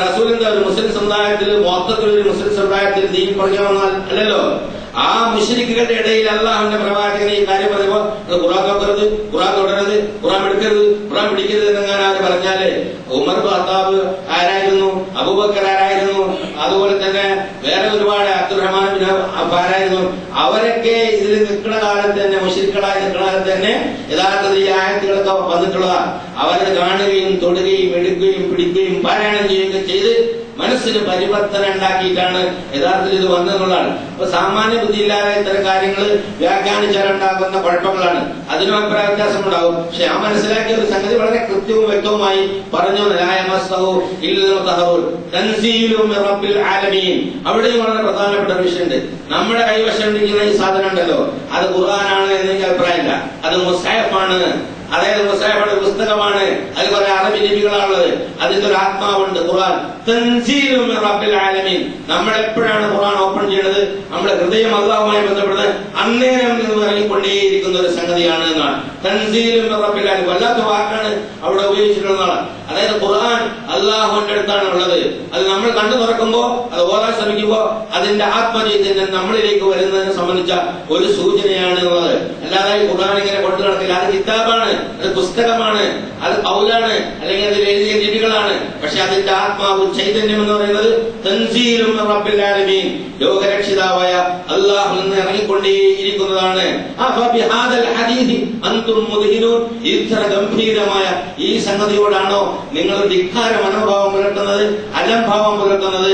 റസൂലിന്റെ ഒരു മുസ്ലിം സമുദായത്തിൽ മൊത്തത്തിൽ ഒരു മുസ്ലിം സമുദായത്തിൽ ദീൻ പഠിക്കാൻ വന്നാൽ അല്ലല്ലോ. ആ മുശ്രിക്കുകളുടെ ഇടയിൽ അല്ലാഹുവിന്റെ പ്രവാചകനെ ഈ കാര്യം പറയുമ്പോ ഖുർആൻ നോക്കരുത്, ഖുർആൻ തുടരരുത്, ഖുർആൻ എടുക്കരുത്, ഖുർആൻ പിടിക്കരുത് എന്നെങ്ങനെ ആര് പറഞ്ഞാല് ഉമർ ഖത്താബ് ആരായിരുന്നു, അബൂബക്കർ ആരായിരുന്നു, അതുപോലെ തന്നെ വേറെ ഒരുപാട് അബ്ദുറഹ്മാൻ ബിൻ ഔഫ് ആരായിരുന്നു, അവരൊക്കെ ഇതിൽ നിൽക്കുന്ന കാലത്ത് തന്നെ, മുശ്രിക്കുകളായി നിൽക്കുന്ന കാലത്ത് തന്നെ യഥാർത്ഥത്തിൽ ഈ ആയത്തുകളൊക്കെ വന്നിട്ടുള്ളതാണ്. അവരത് കാണുകയും തൊടുകയും എടുക്കുകയും പിടിക്കുകയും പാരായണം ചെയ്യുകയും ചെയ്ത് മനസ്സിന് പരിവർത്തനം ഉണ്ടാക്കിയിട്ടാണ് യഥാർത്ഥത്തിൽ ഇത് വന്നതെന്നുള്ളതാണ്. അപ്പൊ സാമാന്യ ബുദ്ധിയില്ലാതെ ഇത്തരം കാര്യങ്ങൾ വ്യാഖ്യാനിച്ചാലുണ്ടാകുന്ന കുഴപ്പങ്ങളാണ്. അതിനും അഭിപ്രായ വ്യത്യാസം ഉണ്ടാവും. പക്ഷെ ആ മനസ്സിലാക്കിയ ഒരു സംഗതി വളരെ കൃത്യവും വ്യക്തവുമായി പറഞ്ഞു. അവിടെയും വളരെ പ്രധാനപ്പെട്ട ഒരു വിഷയമുണ്ട്. നമ്മുടെ കൈവശം ഇരിക്കുന്ന ഈ സാധനം ഉണ്ടല്ലോ, അത് ഖുർആനാണ് എന്നെനിക്ക് അഭിപ്രായമില്ല. അത് മുസ്ഹഫാണ്. അതായത് മുസ്ഹഫുടെ പുസ്തകമാണ്. അതിൽ കുറെ അറബി ലിപികളാണുള്ളത്. അതിന്റെ ഒരു ആത്മാവുണ്ട് ഖുർആൻ. തൻസീലു മിർ റബ്ബിൽ ആലമീൻ. നമ്മൾ എപ്പോഴാണ് ഖുർആൻ ഓപ്പൺ ചെയ്യുന്നത്, നമ്മുടെ ഹൃദയം അല്ലാഹുമായി ബന്ധപ്പെടുന്നത് അന്നേരം നിന്ന് ഇറങ്ങിക്കൊണ്ടേയിരിക്കുന്ന ഒരു സംഗതിയാണ് എന്നാണ്. തൻസീലു മിർ റബ്ബിൽ ആലമീൻ വല്ലാത്ത വാക്കാണ് അവിടെ ഉപയോഗിച്ചിട്ടുള്ളതാണ്. അതായത് ഖുർആൻ അല്ലാഹുവിന്റെ അടുത്താണ് ഉള്ളത്. അത് നമ്മൾ കണ്ടു തുറക്കുമ്പോ, അത് ഓതാൻ ശ്രമിക്കുമ്പോ അതിന്റെ ആത്മചൈതന്യം നമ്മളിലേക്ക് വരുന്നതിനെ സംബന്ധിച്ച ഒരു സൂചനയാണ് ഉള്ളത്. അല്ലാതെ ഖുർആൻ ഇങ്ങനെ കൊണ്ടു നടക്കില്ല. അത് കിതാബാണ്, അത് പുസ്തകമാണ്, അത് ഖൗലാണ്, അല്ലെങ്കിൽ അതിൽ എഴുതിയ ലിപികളാണ്. പക്ഷെ അതിന്റെ ആത്മാവ് ചൈതന്യം എന്ന് പറയുന്നത് തൻസീലും മിർ റബ്ബിൽ ആലമീൻ, ലോകരക്ഷിതാവായ അല്ലാഹുവിൽ നിന്ന് ഇറങ്ങിക്കൊണ്ടേയിരിക്കുന്നതാണ്. അഫബിഹാദൽ ഹദീസ് അൻതും മുദ്ഹിനൂൻ. ഇത്ര ഗംഭീരമായ ഈ സംഗതിയോടാണോ നിങ്ങൾ ധിക്കാര മനോഭാവം പുലർത്തുന്നത്, അലംഭാവം പുലർത്തുന്നത്?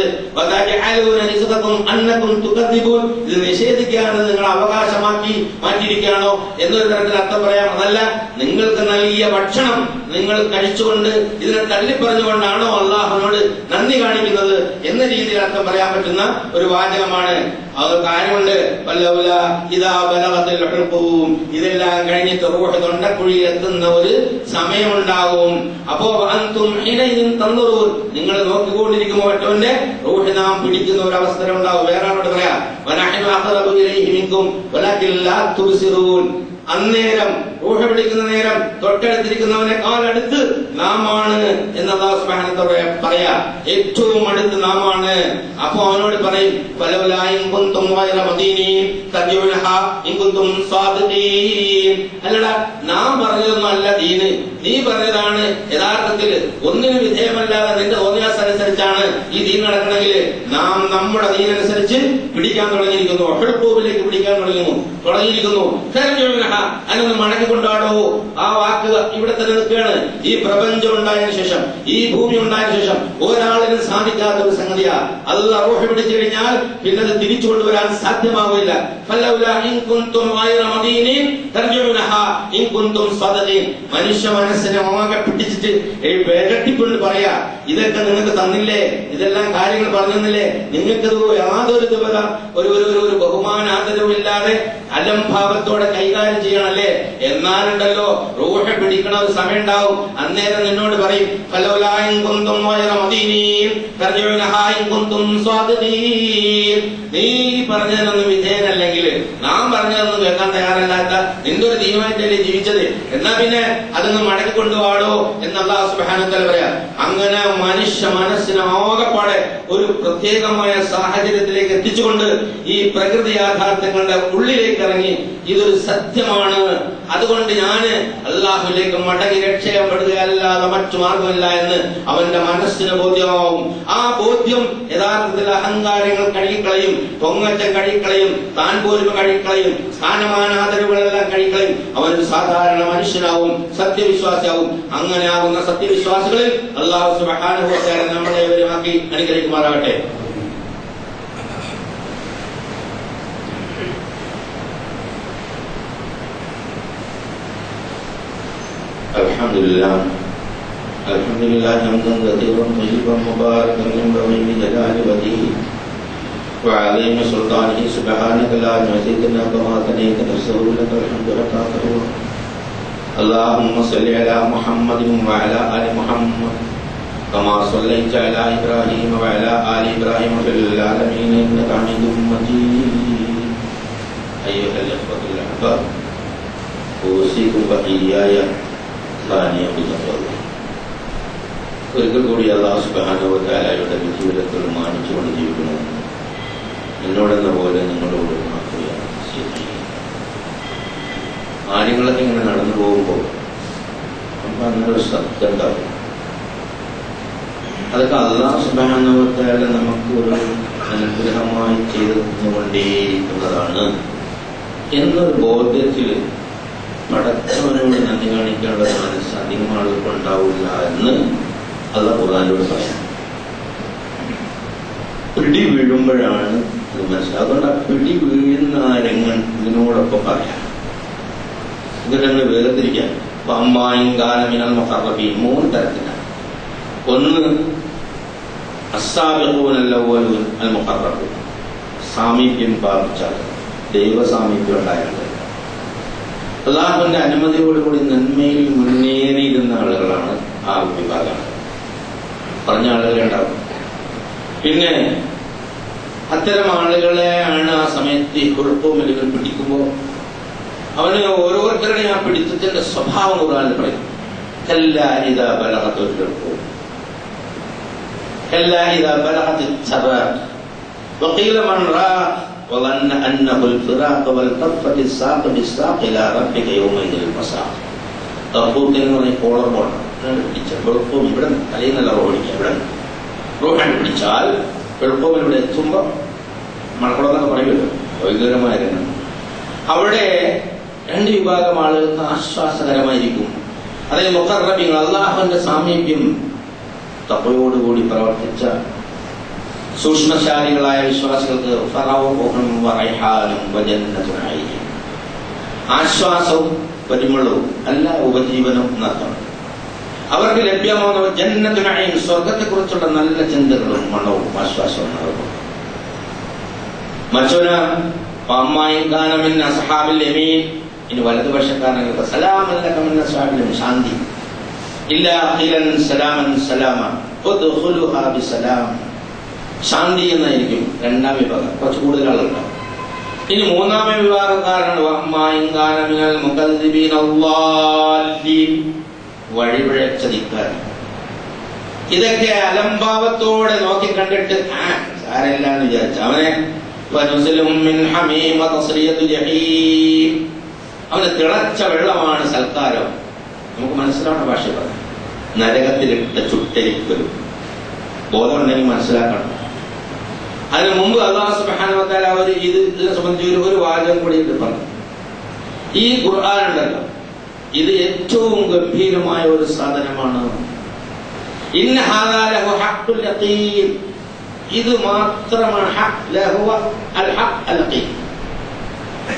ഇത് നിഷേധിക്കുകയാണ്, നിങ്ങൾ അവകാശമാക്കി മാറ്റിയിരിക്കുകയാണോ എന്നൊരു തരത്തിൽ അർത്ഥം പറയാം. അതല്ല, നിങ്ങൾക്ക് നൽകിയ ഭക്ഷണം നിങ്ങൾ കഴിച്ചുകൊണ്ട് ഇതിനെ തള്ളിപ്പറഞ്ഞുകൊണ്ടാണോ അള്ളാഹുവിനോട് നന്ദി കാണിക്കുന്നത് എന്ന രീതിയിൽ അർത്ഥം പറയാൻ പറ്റുന്ന ഒരു വാചകമാണ്. അത് കാര്യമുണ്ട്. ഇതെല്ലാം കഴിഞ്ഞിട്ട് റൂഹ് തൊണ്ടക്കുഴിയിൽ എത്തുന്ന ഒരു സമയമുണ്ടാകും. അപ്പോ നിങ്ങൾ നോക്കിക്കൊണ്ടിരിക്കുമ്പോൾ മറ്റവന്റെ റൂഹ് നാം പിടിക്കുന്ന ഒരു അവസരം ഉണ്ടാവും. വേറെ ആളോട് പറയാം, അന്നേരം റൂഹ് പിടിക്കുന്ന നേരം തൊട്ടടുത്തിരിക്കുന്നവനെ കാലടുത്ത് നാം ആണ് എന്ന് അല്ലാഹു സുബ്ഹാനഹു വ തആല പറയാ. ഏറ്റവും അടുത്ത് നാം ആണ്. അപ്പൊ അവനോട് പറയും, അല്ലടാ, നാം പറഞ്ഞതൊന്നും അല്ല ദീന്, നീ പറഞ്ഞതാണ് യഥാർത്ഥത്തിൽ ഒന്നിനും വിധേയമല്ലാതെ നിന്റെ തോന്നിയാസനുസരിച്ചാണ് ഈ ദീൻ നടക്കണമെങ്കിൽ നാം നമ്മുടെ ദീനനുസരിച്ച് പിടിക്കാൻ തുടങ്ങിയിരിക്കുന്നു. ഒഹൾക്കൂബിലേക്ക് പിടിക്കാൻ തുടങ്ങിയിരിക്കുന്നു. അതിനൊന്ന് മടങ്ങിക്കൊണ്ടാടോ. ആ വാക്ക് ഇവിടെ തന്നെ നിൽക്കുകയാണ്. ഈ പ്രപഞ്ചം ഉണ്ടായതിനു ശേഷം, ഈ ഭൂമി ഉണ്ടായതിനു ശേഷം ഒരാളിനും സാധിക്കാത്ത ഒരു സംഗതിയാ. അല്ലാഹ് റൂഹ് പിടിച്ചു കഴിഞ്ഞാൽ പിന്നെ അത് തിരിച്ചു കൊണ്ടുവരാൻ സാധ്യമാവില്ല. മനുഷ്യ മനസ്സിനെ ആകെ പിടിച്ചിട്ട് വിരട്ടിക്കൊണ്ട് പറയാ, ഇതൊക്കെ നിങ്ങൾക്ക് തന്നില്ലേ, ഇതെല്ലാം കാര്യങ്ങൾ പറഞ്ഞില്ലേ, നിങ്ങൾക്കത് യാതൊരു ഒരു ബഹുമാനാദരവുമില്ലാതെ അലംഭാവത്തോടെ കൈകാര്യം ചെയ്യണല്ലേ. എന്നാലുണ്ടല്ലോ റൂഹ് പിടിക്കണ ഒരു സമയം ഉണ്ടാവും. അന്നേരം നിന്നോട് പറയും, നീ പറഞ്ഞതിനൊന്നും വിധേയനല്ലെങ്കിൽ, നാം പറഞ്ഞതൊന്നും കേൾക്കാൻ തയ്യാറല്ലാത്ത നിന്റെ ഒരു ദീനമായിട്ടല്ലേ ജീവിച്ചത്, എന്നാ പിന്നെ അതൊന്ന് മടക്കിക്കൊണ്ടുപോടോ എന്ന് അല്ലാഹു സുബ്ഹാനഹു വ തആല പറയാം. അങ്ങനെ മനുഷ്യ മനസ്സിനെ ആകെപ്പാടെ ഒരു പ്രത്യേകമായ സാഹചര്യത്തിലേക്ക് എത്തിച്ചുകൊണ്ട് ഈ പ്രകൃതി യാഥാർത്ഥ്യങ്ങളുടെ ഉള്ളിലേക്ക് ഇറങ്ങി ഇതൊരു സത്യമാണ്, അതുകൊണ്ട് ഞാന് അല്ലാഹുവിലേക്ക് മടങ്ങി രക്ഷയപ്പെടുകയല്ലാതെ മറ്റു മാർഗമില്ല എന്ന് അവന്റെ മനസ്സിന് ബോധ്യമാവും. ആ ബോധ്യം യഥാർത്ഥത്തിൽ അഹങ്കാരങ്ങൾ കഴുകിക്കളയും, പൊങ്ങച്ചം കഴുകിക്കളയും, താൻ പോലും കഴുകിക്കളയും, സ്ഥാനമാനാദരവുകളെല്ലാം കഴുകിക്കളയും. അവനൊരു സാധാരണ മനുഷ്യനാവും, സത്യവിശ്വാസിയാവും. അങ്ങനെ ആകുന്ന സത്യവിശ്വാസികളിൽ അല്ലാഹു സുബ്ഹാനഹു വ തആല നമ്മളെ ഇവരുമാക്കി അനുഗ്രഹിക്കുമാറാകട്ടെ. Alhamdulillah hamdan kathiran tayyiban mubarakan ينبغي بجلال وجهه وعظيم سلطانه سبحانك لا نحصي ثناء كما أثنيت نفسه لك الحمد حتى ترضى. اللهم صل على محمد وعلى آل محمد كما صليت على إبراهيم وعلى آل إبراهيم في العالمين إنك حميد مجيد. أيها الإخوة الأحباب، أوصيكم وإياي ഒരിക്കൽ കൂടി അല്ലാഹു സുബ്ഹാനഹു വ തആലയുടെ വിധിവിലക്കുകൾ മാനിച്ചുകൊണ്ട് ജീവിക്കണമെന്ന് എന്നോടെന്ന പോലെ നിങ്ങളോട് മാറ്റുകയാണ്. കാര്യങ്ങളൊക്കെ ഇങ്ങനെ നടന്നു പോകുമ്പോൾ നമുക്ക് അങ്ങനൊരു ശബ്ദം ഉണ്ടാവും. അതൊക്കെ അല്ലാഹു സുബ്ഹാനഹു വ തആല നമുക്ക് ഒരു അനുഗ്രഹമായി ചെയ്തു തന്നുകൊണ്ടേയിരിക്കുന്നതാണ് എന്നൊരു ബോധ്യത്തിൽ പടച്ചവനോട് നന്ദി കാണിക്കാനുള്ള മനസ്സ് അധികം ആളുകൾക്ക് ഉണ്ടാവില്ല എന്ന് അല്ലാഹു ഖുർആനിലൂടെ പറയാം. പിടി വീഴുമ്പോഴാണ് ഇത് മനസ്സിലാക്കുക. അതുകൊണ്ട് ആ പിടി വീഴുന്ന രംഗം ഇതിനോടൊപ്പം പറയാം. ഇതിനെ വേർതിരിക്കാൻ അമ്മായിങ്കാലമിനൽ മുഖറബീൻ 3 തരത്തിലാണ്. ഒന്ന് അസ്സാബിഖൂനൽ അവ്വലൂൻ അൽ മുഖറബൂൻ, സാമീപ്യം പ്രാപിച്ചാൽ, ദൈവ സാമീപ്യം ഉണ്ടായാൽ, അല്ലാഹുവിന്റെ അനുമതിയോടുകൂടി നന്മയിൽ മുന്നേറിയിരുന്ന ആളുകളാണ് ആ വിഭാഗം. പറഞ്ഞ ആളുകളുണ്ടാവും. പിന്നെ അത്തരം ആളുകളെയാണ് ആ സമയത്ത് കുഴപ്പമില്ലെങ്കിൽ പിടിക്കുമ്പോൾ അവന് ഓരോരുത്തരുടെയും ആ പിടിത്തത്തിന്റെ സ്വഭാവം ഖുർആനിൽ പറയും. وظن أنه الفراق والكفة الساق بالساق إلى ربك يومئذ المساق. തർബൂത്തിന് പറഞ്ഞ കോളർ ബോണ്ട് എളുപ്പം ഇവിടെ തലയിൽ നല്ല റോഡിക്കുക. ഇവിടെ റോഹാൻ പിടിച്ചാൽ എളുപ്പം ഇവിടെ എത്തുമ്പോൾ മണക്കുളന്നൊക്കെ പറയുമല്ലോ, വൈദ്യുതരമായ രംഗം. അവിടെ 2 വിഭാഗം ആളുകൾക്ക് ആശ്വാസകരമായിരിക്കും. അതായത് മുഖറബികൾ, അല്ലാഹുവിന്റെ സാമീപ്യം തഖ്വയോടുകൂടി പ്രവർത്തിച്ച സൂക്ഷ്മശാലികളായ വിശ്വാസികൾക്ക് ആശ്വാസവും പരിമളവും അല്ല ഉപജീവനം എന്നർത്ഥം. അവർക്ക് ലഭ്യമാകുന്ന ജന്നത്തു നഈം, സ്വർഗത്തെക്കുറിച്ചുള്ള നല്ല ചിന്തകളും മണവും ആശ്വാസവും നൽകും. മറ്റൊരു അമ്മായിൻ കാന മിൻ അസ്ഹാബിൽ യമീൻ, ഇനി വലതുപക്ഷക്കാരങ്ങൾക്ക് സലാമൻ ലക മിൻ അസ്ഹാബിൽ ശാന്തി ഇല്ലാ ഖീലൻ സലാമൻ സലാമ ഉദ്ഖുലുഹാ ബിസലാം, ശാന്തി എന്നായിരിക്കും രണ്ടാം വിഭാഗം, കുറച്ച് കൂടുതൽ ആളുകളുണ്ടാവും. ഇനി മൂന്നാമത്തെ വിഭാഗക്കാരാണ് അമ്മായിൻ കാന മിനൽ മുകദ്ദിബീന അല്ലാലീൻ, വഴിപിഴച്ച ധിക്കാരൻ. ഇതൊക്കെ അലംഭാവത്തോടെ നോക്കി കണ്ടിട്ട് സാരമില്ല എന്ന് വിചാരിച്ച അവനെ അവന് തിളച്ച വെള്ളമാണ് സൽക്കാരം. നമുക്ക് മനസ്സിലാവുന്ന ഭാഷ പറയാം. നരകത്തിലിട്ട ചുട്ടരിക്കലും ബോധമുണ്ടെങ്കിൽ മനസ്സിലാക്കണം. അതിനു മുമ്പ് അല്ലാഹു സുബ്ഹാനഹു വ തആല അവർ ഇതിനെ സംബന്ധിച്ച് ഒരു വാചകം കൂടി പറഞ്ഞു. ഈ ഖുർആൻ ഉണ്ടല്ലോ, ഇത് ഏറ്റവും ഗംഭീരമായ ഒരു സാധനമാണ്. ഇന്ന ഹാദാ ലഹു ഹഖ്ഖുൽ യഖീൻ, ഇത് മാത്രമാണ്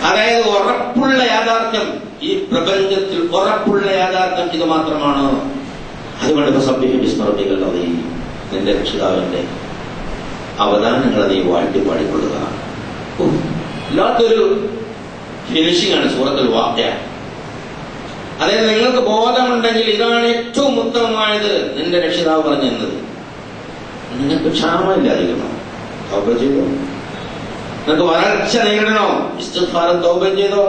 അതായത് ഉറപ്പുള്ള യാഥാർത്ഥ്യം. ഈ പ്രപഞ്ചത്തിൽ ഉറപ്പുള്ള യാഥാർത്ഥ്യം ഇത് മാത്രമാണ്. അതുകൊണ്ട് നിന്റെ രക്ഷിതാവിന്റെ അവദാനങ്ങളെ നീ വാഴ്ത്തി പാടിക്കൊള്ളുക. വല്ലാത്തൊരു ഫിനിഷിംഗ് ആണ് സൂറത്തുൽ വാഖിഅ. അതായത് നിങ്ങൾക്ക് ബോധമുണ്ടെങ്കിൽ ഇതാണ് ഏറ്റവും ഉത്തമമായത് നിന്റെ രക്ഷിതാവ് പറഞ്ഞത്. നിങ്ങൾക്ക് ക്ഷാമമില്ലാതിരിക്കണോ? തൗബ ചെയ്തോ? നിങ്ങൾക്ക് വരൾച്ച നേരിടണോ? ഇസ്തിഗ്ഫാറും തൗബയും ചെയ്തോ?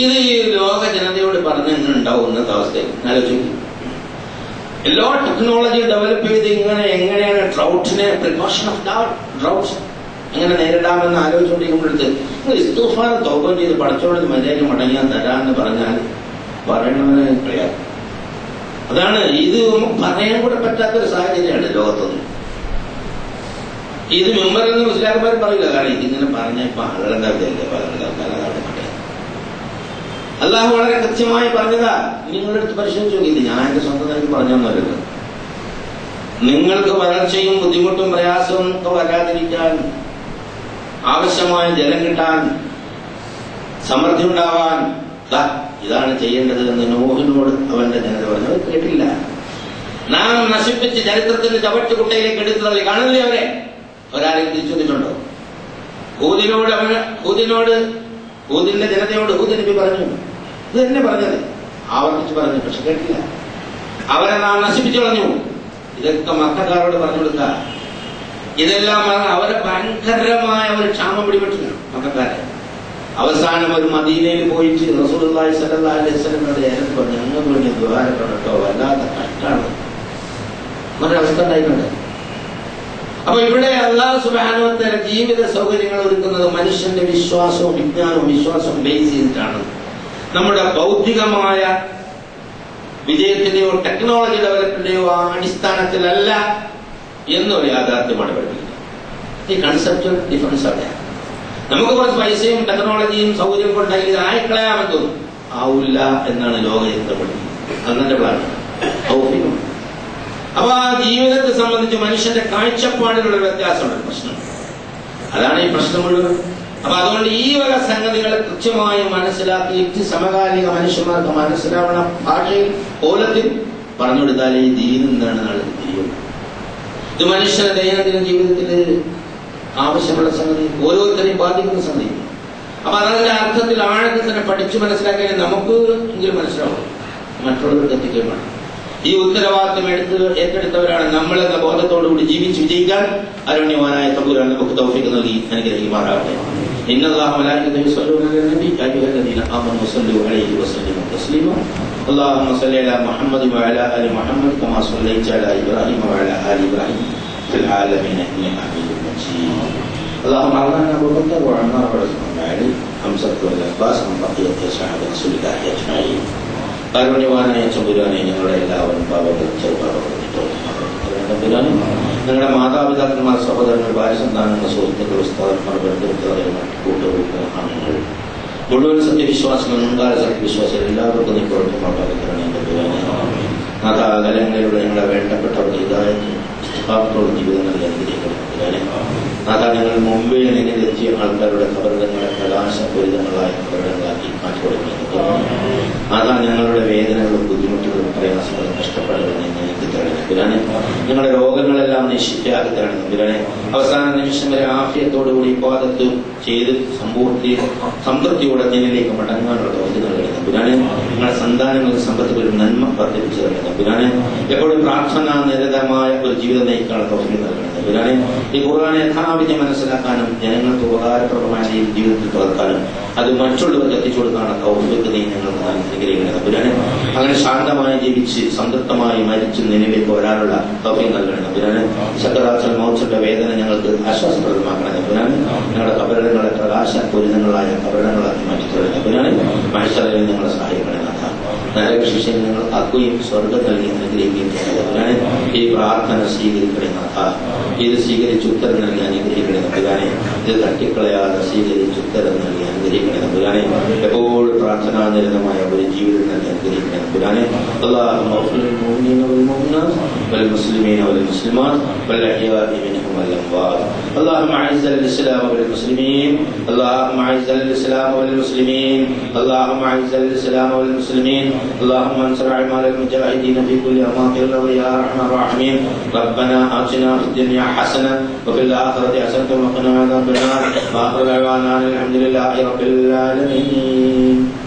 ഇത് ഈ ലോക ജനതയോട് പറഞ്ഞ് ഇങ്ങനെ ഉണ്ടാവും ഇന്നത്തെ അവസ്ഥയിൽ. ആലോചിക്കും. എല്ലാ ടെക്നോളജി ഡെവലപ്പ് ചെയ്ത് എങ്ങനെയാണ് ഡ്രൗട്ടിനെ, പ്രിക്കോഷൻ ഓഫ് ഡ്രൗട്ട് എങ്ങനെ നേരിടാമെന്ന് ആലോചിച്ചുകൊണ്ടിരിക്കുമ്പോഴത്ത് നിങ്ങൾ ഇസ്തിഗ്ഫാറും തൗബയും ചെയ്ത് പഠിച്ചോണ്ട് മര്യാദ മടങ്ങിയാൽ തരാമെന്ന് പറഞ്ഞാൽ പറയണവനെ കളിയാക്കും. അതാണ് ഇത് പറയാൻ കൂടെ പറ്റാത്തൊരു സാഹചര്യമാണ് ലോകത്തൊന്നും. ഇത് മെമ്പറിൽ നിന്ന് മുസ്ലിംമാർ പറയില്ല. കാരണം ഇതിങ്ങനെ പറഞ്ഞ ഇപ്പൊ ആളുകളുടെ അല്ലാഹു വളരെ കൃത്യമായി പറഞ്ഞതാ. നിങ്ങളെടുത്ത് പരിശോധിച്ച് നോക്കി. ഇത് ഞാൻ എന്റെ സ്വന്തം നിലയ്ക്ക് പറഞ്ഞൊന്നുമല്ലല്ലോ. നിങ്ങൾക്ക് വരൾച്ചയും ബുദ്ധിമുട്ടും പ്രയാസവും ഒക്കെ വരാതിരിക്കാൻ, ആവശ്യമായ ജലം കിട്ടാൻ, സമൃദ്ധി ഉണ്ടാവാൻ ഇതാണ് ചെയ്യേണ്ടത് എന്ന് നോഹിനോട് അവന്റെ ജനത പറഞ്ഞു. അവർ കേട്ടില്ല. നാം നശിപ്പിച്ച് ചരിത്രത്തിന്റെ ചവറ്റുകുട്ടയിലേക്ക് എടുത്തതല്ലേ. കാണുന്നില്ലേ അവരെ? ഒരാരെയും തിരിച്ചു വന്നിട്ടുണ്ടോ? ഹൂദിന്റെ ജനതയോട് ഹൂദ് നബി പറഞ്ഞു, ഇത് തന്നെ പറഞ്ഞത്, ആവർത്തിച്ച് പറഞ്ഞു. പക്ഷെ കേട്ടില്ല. അവരെ നാം നശിപ്പിച്ചു കളഞ്ഞു. ഇതൊക്കെ മക്കക്കാരോട് പറഞ്ഞു കൊടുക്ക. ഇതെല്ലാം അവരെ ഭയങ്കരമായ ഒരു ക്ഷാമം പിടിപെട്ടില്ല മക്കക്കാരെ. അവസാനം ഒരു മദീനയിൽ പോയിട്ട് റസൂലുള്ളാഹി സ്വല്ലല്ലാഹു അലൈഹി വസല്ലമയുടെ ഏരത്ത് ഞങ്ങൾക്ക് വേണ്ടി ദ്വാരക്കണം കേട്ടോ, വല്ലാത്ത കഷ്ടാണ് ഒരവസ്ഥ ഉണ്ടായിട്ടുണ്ട്. അപ്പൊ ഇവിടെ അല്ലാഹു സുബ്ഹാനഹു വ തആല ജീവിത സൗകര്യങ്ങൾ ഒരുക്കുന്നത് മനുഷ്യന്റെ വിശ്വാസവും വിജ്ഞാനവും വിശ്വാസവും ബേസ് ചെയ്തിട്ടാണ്. നമ്മുടെ ഭൗതികമായ വിജയത്തിന്റെയോ ടെക്നോളജി ഡെവലപ്മെന്റിന്റെയോ അടിസ്ഥാനത്തിലല്ല എന്നൊരു യാഥാർത്ഥ്യമാണ് പഠിപ്പിക്കുന്നത്. ഈ കൺസെപ്റ്റ് ഡിഫറൻസ് അവിടെയാണ്. നമുക്ക് കുറച്ച് പൈസയും ടെക്നോളജിയും സൗകര്യം കൊണ്ടെങ്കിൽ ആയിക്കളയാമെന്ന് തോന്നും. ആവില്ല എന്നാണ് ലോകചരിത്രം പഠിക്കുന്നത്. അന്നെ പ്ലാൻ. അപ്പൊ ആ ജീവിതത്തെ സംബന്ധിച്ച് മനുഷ്യന്റെ കാഴ്ചപ്പാടിലുള്ള വ്യത്യാസമുണ്ട്. പ്രശ്നം അതാണ് ഈ പ്രശ്നം മുഴുവൻ. അപ്പൊ അതുകൊണ്ട് ഈ വക സംഗതികളെ കൃത്യമായി മനസ്സിലാക്കിയിട്ട് സമകാലിക മനുഷ്യന്മാർക്ക് മനസ്സിലാവണം ഭാഷയിൽ കോലത്തിൽ പറഞ്ഞു കൊടുത്താലേ ഈ ദീൻ എന്താണ് നാളെ തിരിയുള്ളൂ. ഇത് മനുഷ്യന്റെ ദൈനംദിന ജീവിതത്തിൽ ആവശ്യമുള്ള സംഗതി, ഓരോരുത്തരെയും ബാധിക്കുന്ന സംഗതി. അപ്പൊ അതിന്റെ അർത്ഥത്തിൽ ആഴത്തിൽ തന്നെ പഠിച്ചു മനസ്സിലാക്കിയാൽ നമുക്ക് എങ്കിലും മനസ്സിലാവും, മറ്റുള്ളവർക്ക് എത്തിക്കുകയും വേണം. ഈ ഉത്തരവാദിത്വം ഏറ്റെടുത്തവരാണ് നമ്മളെന്ന ബോധത്തോടുകൂടി ജീവിച്ച് വിജയിക്കാൻ അരുണ്യവാനായ തമ്പുരാൻ നമുക്ക് തൗഫീഖ് നൽകി അനുഗ്രഹിക്കുമാറാകട്ടെ. ഇന്നല്ലാഹു മലായികതഹു യുസല്ലൂന അലൻ നബി യാ അയ്യുഹല്ലദീന ആമനൂ സ്വല്ലു അലൈഹി വസല്ലിമു തസ്ലീമാ. അല്ലാഹുമ്മ സ്വല്ലി അലാ മുഹമ്മദ് വഅലാ ആലി മുഹമ്മദ് കമാ സ്വല്ലൈത അലാ ഇബ്രാഹിം വഅലാ ആലി ഇബ്രാഹിം ഫിൽ ആലമീന ഇന്നക ഹമീദും മജീദ്. اللهم اعنا ابو بكر وعمر وعثمان وعلي حمزة والعباس من بقية أصحاب رسول الله أجمعين. കാരുണ്യവാനായ ചമ്പുരാനെ ഞങ്ങളുടെ എല്ലാവരും പാപങ്ങളും ചെറുപാപങ്ങളും തമ്പുരാനും ഞങ്ങളുടെ മാതാപിതാക്കന്മാർ, സഹോദരങ്ങൾ, ഭാര്യ സന്താനങ്ങൾ, സുഹൃത്തുക്കൾ, ഉസ്താദന്മാർ, ബന്ധുക്കൾ, കൂട്ടുകൂട്ടുകൾ, മുഴുവൻ സത്യവിശ്വാസികൾ, മുൻകാല സത്യവിശ്വാസികൾ എല്ലാവർക്കും നീ കുഴപ്പമാക്കാതെ നാഥാകലങ്ങളിലൂടെ ഞങ്ങളെ വേണ്ടപ്പെട്ടവർക്ക് ഹിദായത്തും ഇസ്തിഖാമത്തോടും ജീവിതം നൽകി അനുഗ്രഹിക്കണം. നാഥാ ഞങ്ങൾ മുമ്പേ നിന്നിലെത്തിയ ആൾക്കാരുടെ ഖബറുകളെ പ്രകാശപൂരിതങ്ങളായ ഖബറുകളാക്കി മാറ്റി കൊടുക്കുന്നു. നാഥാ ഞങ്ങളുടെ വേദനകളും ബുദ്ധിമുട്ടുകളും പ്രയാസങ്ങളും തമ്പുരാനെ. നിങ്ങളുടെ രോഗങ്ങളെല്ലാം നീ ശിഫയാക്കി തരണം തമ്പുരാനെ. അവസാന നിമിഷം വരെ ആഫിയത്തോടുകൂടി ഇബാദത്ത് ചെയ്ത് സംതൃപ്തിയോടെ നിന്നിലേക്ക് മടങ്ങാനുള്ള തൗഫീഖ് നൽകണം തമ്പുരാനെ. നിങ്ങളുടെ സന്താനങ്ങൾക്ക് സമ്പത്തുകളിൽ നന്മ വർദ്ധിപ്പിച്ചു തരണം തമ്പുരാനെ. എപ്പോഴും പ്രാർത്ഥനാ നിരതമായ ഒരു ജീവിതം നയിക്കാനുള്ള തൗഫീഖ് നൽകണം തമ്പുരാനെ. ഈ ഖുർആനെ യഥാവിധം മനസ്സിലാക്കാനും ജനങ്ങൾക്ക് ഉപകാരപ്രദമായ ജീവിതത്തിൽ പകർത്താനും അത് മറ്റുള്ളവർക്ക് എത്തിച്ചു കൊടുക്കാനുള്ള തൗഫീഖ് നീ ഞങ്ങൾക്ക് അനുഗ്രഹിക്കണം തമ്പുരാനെ. അങ്ങനെ ശാന്തമായി ജീവിച്ച് സംതൃപ്തമായി മരിച്ച് നിലവിലേക്ക് വരാനുള്ള തൗഫീഖ് നൽകണം തമ്പുരാനെ. സക്കറാത്തുൽ മൗത്തിന്റെ വേദന ഞങ്ങൾക്ക് ആശ്വാസപ്രദമാക്കണം തമ്പുരാനെ. ഞങ്ങളുടെ കബറിടങ്ങളെ പ്രകാശപൂരിതങ്ങളായ കബറിടങ്ങളാക്കി മാറ്റിത്തരണം തമ്പുരാനെ. മഹ്ശറിൽ ഞങ്ങളെ സഹായിക്കണം നാഥ. നരകശിക്ഷയിൽ ഞങ്ങൾ ആക്കുകയും സ്വർഗ്ഗം നൽകി അനുഗ്രഹിക്കുകയും ചെയ്യുന്നത് തമ്പുരാനെ. ഈ പ്രാർത്ഥന സ്വീകരിക്കണേ നാഥ. ഇത് സ്വീകരിച്ച് ഉത്തരം നൽകി അനുഗ്രഹിക്കണേ തമ്പുരാനെ. ഇത് തട്ടിക്കളയാതെ സ്വീകരിച്ച് ഉത്തരം നൽകി അനുഗ്രഹിക്കണേ തമ്പുരാനെ. എപ്പോഴും പ്രാർത്ഥനാനിരതമായ ഒരു ജീവിതം നൽകി അനുഗ്രഹിക്കണേ തമ്പുരാനെ. اللهم اغفر للمؤمنين والمؤمنات والمسلمين والمسلمات والأحياء منهم والأموات. اللهم أعز الإسلام والمسلمين. اللهم أعز الإسلام والمسلمين. اللهم أعز الإسلام والمسلمين. اللهم انصر أعمال المجاهدين في كل أماكن الأرض يا أرحم الراحمين. ربنا آتنا في الدنيا حسنة وفي الآخرة حسنة وقنا عذاب النار. وآخر دعوانا الحمد لله رب العالمين.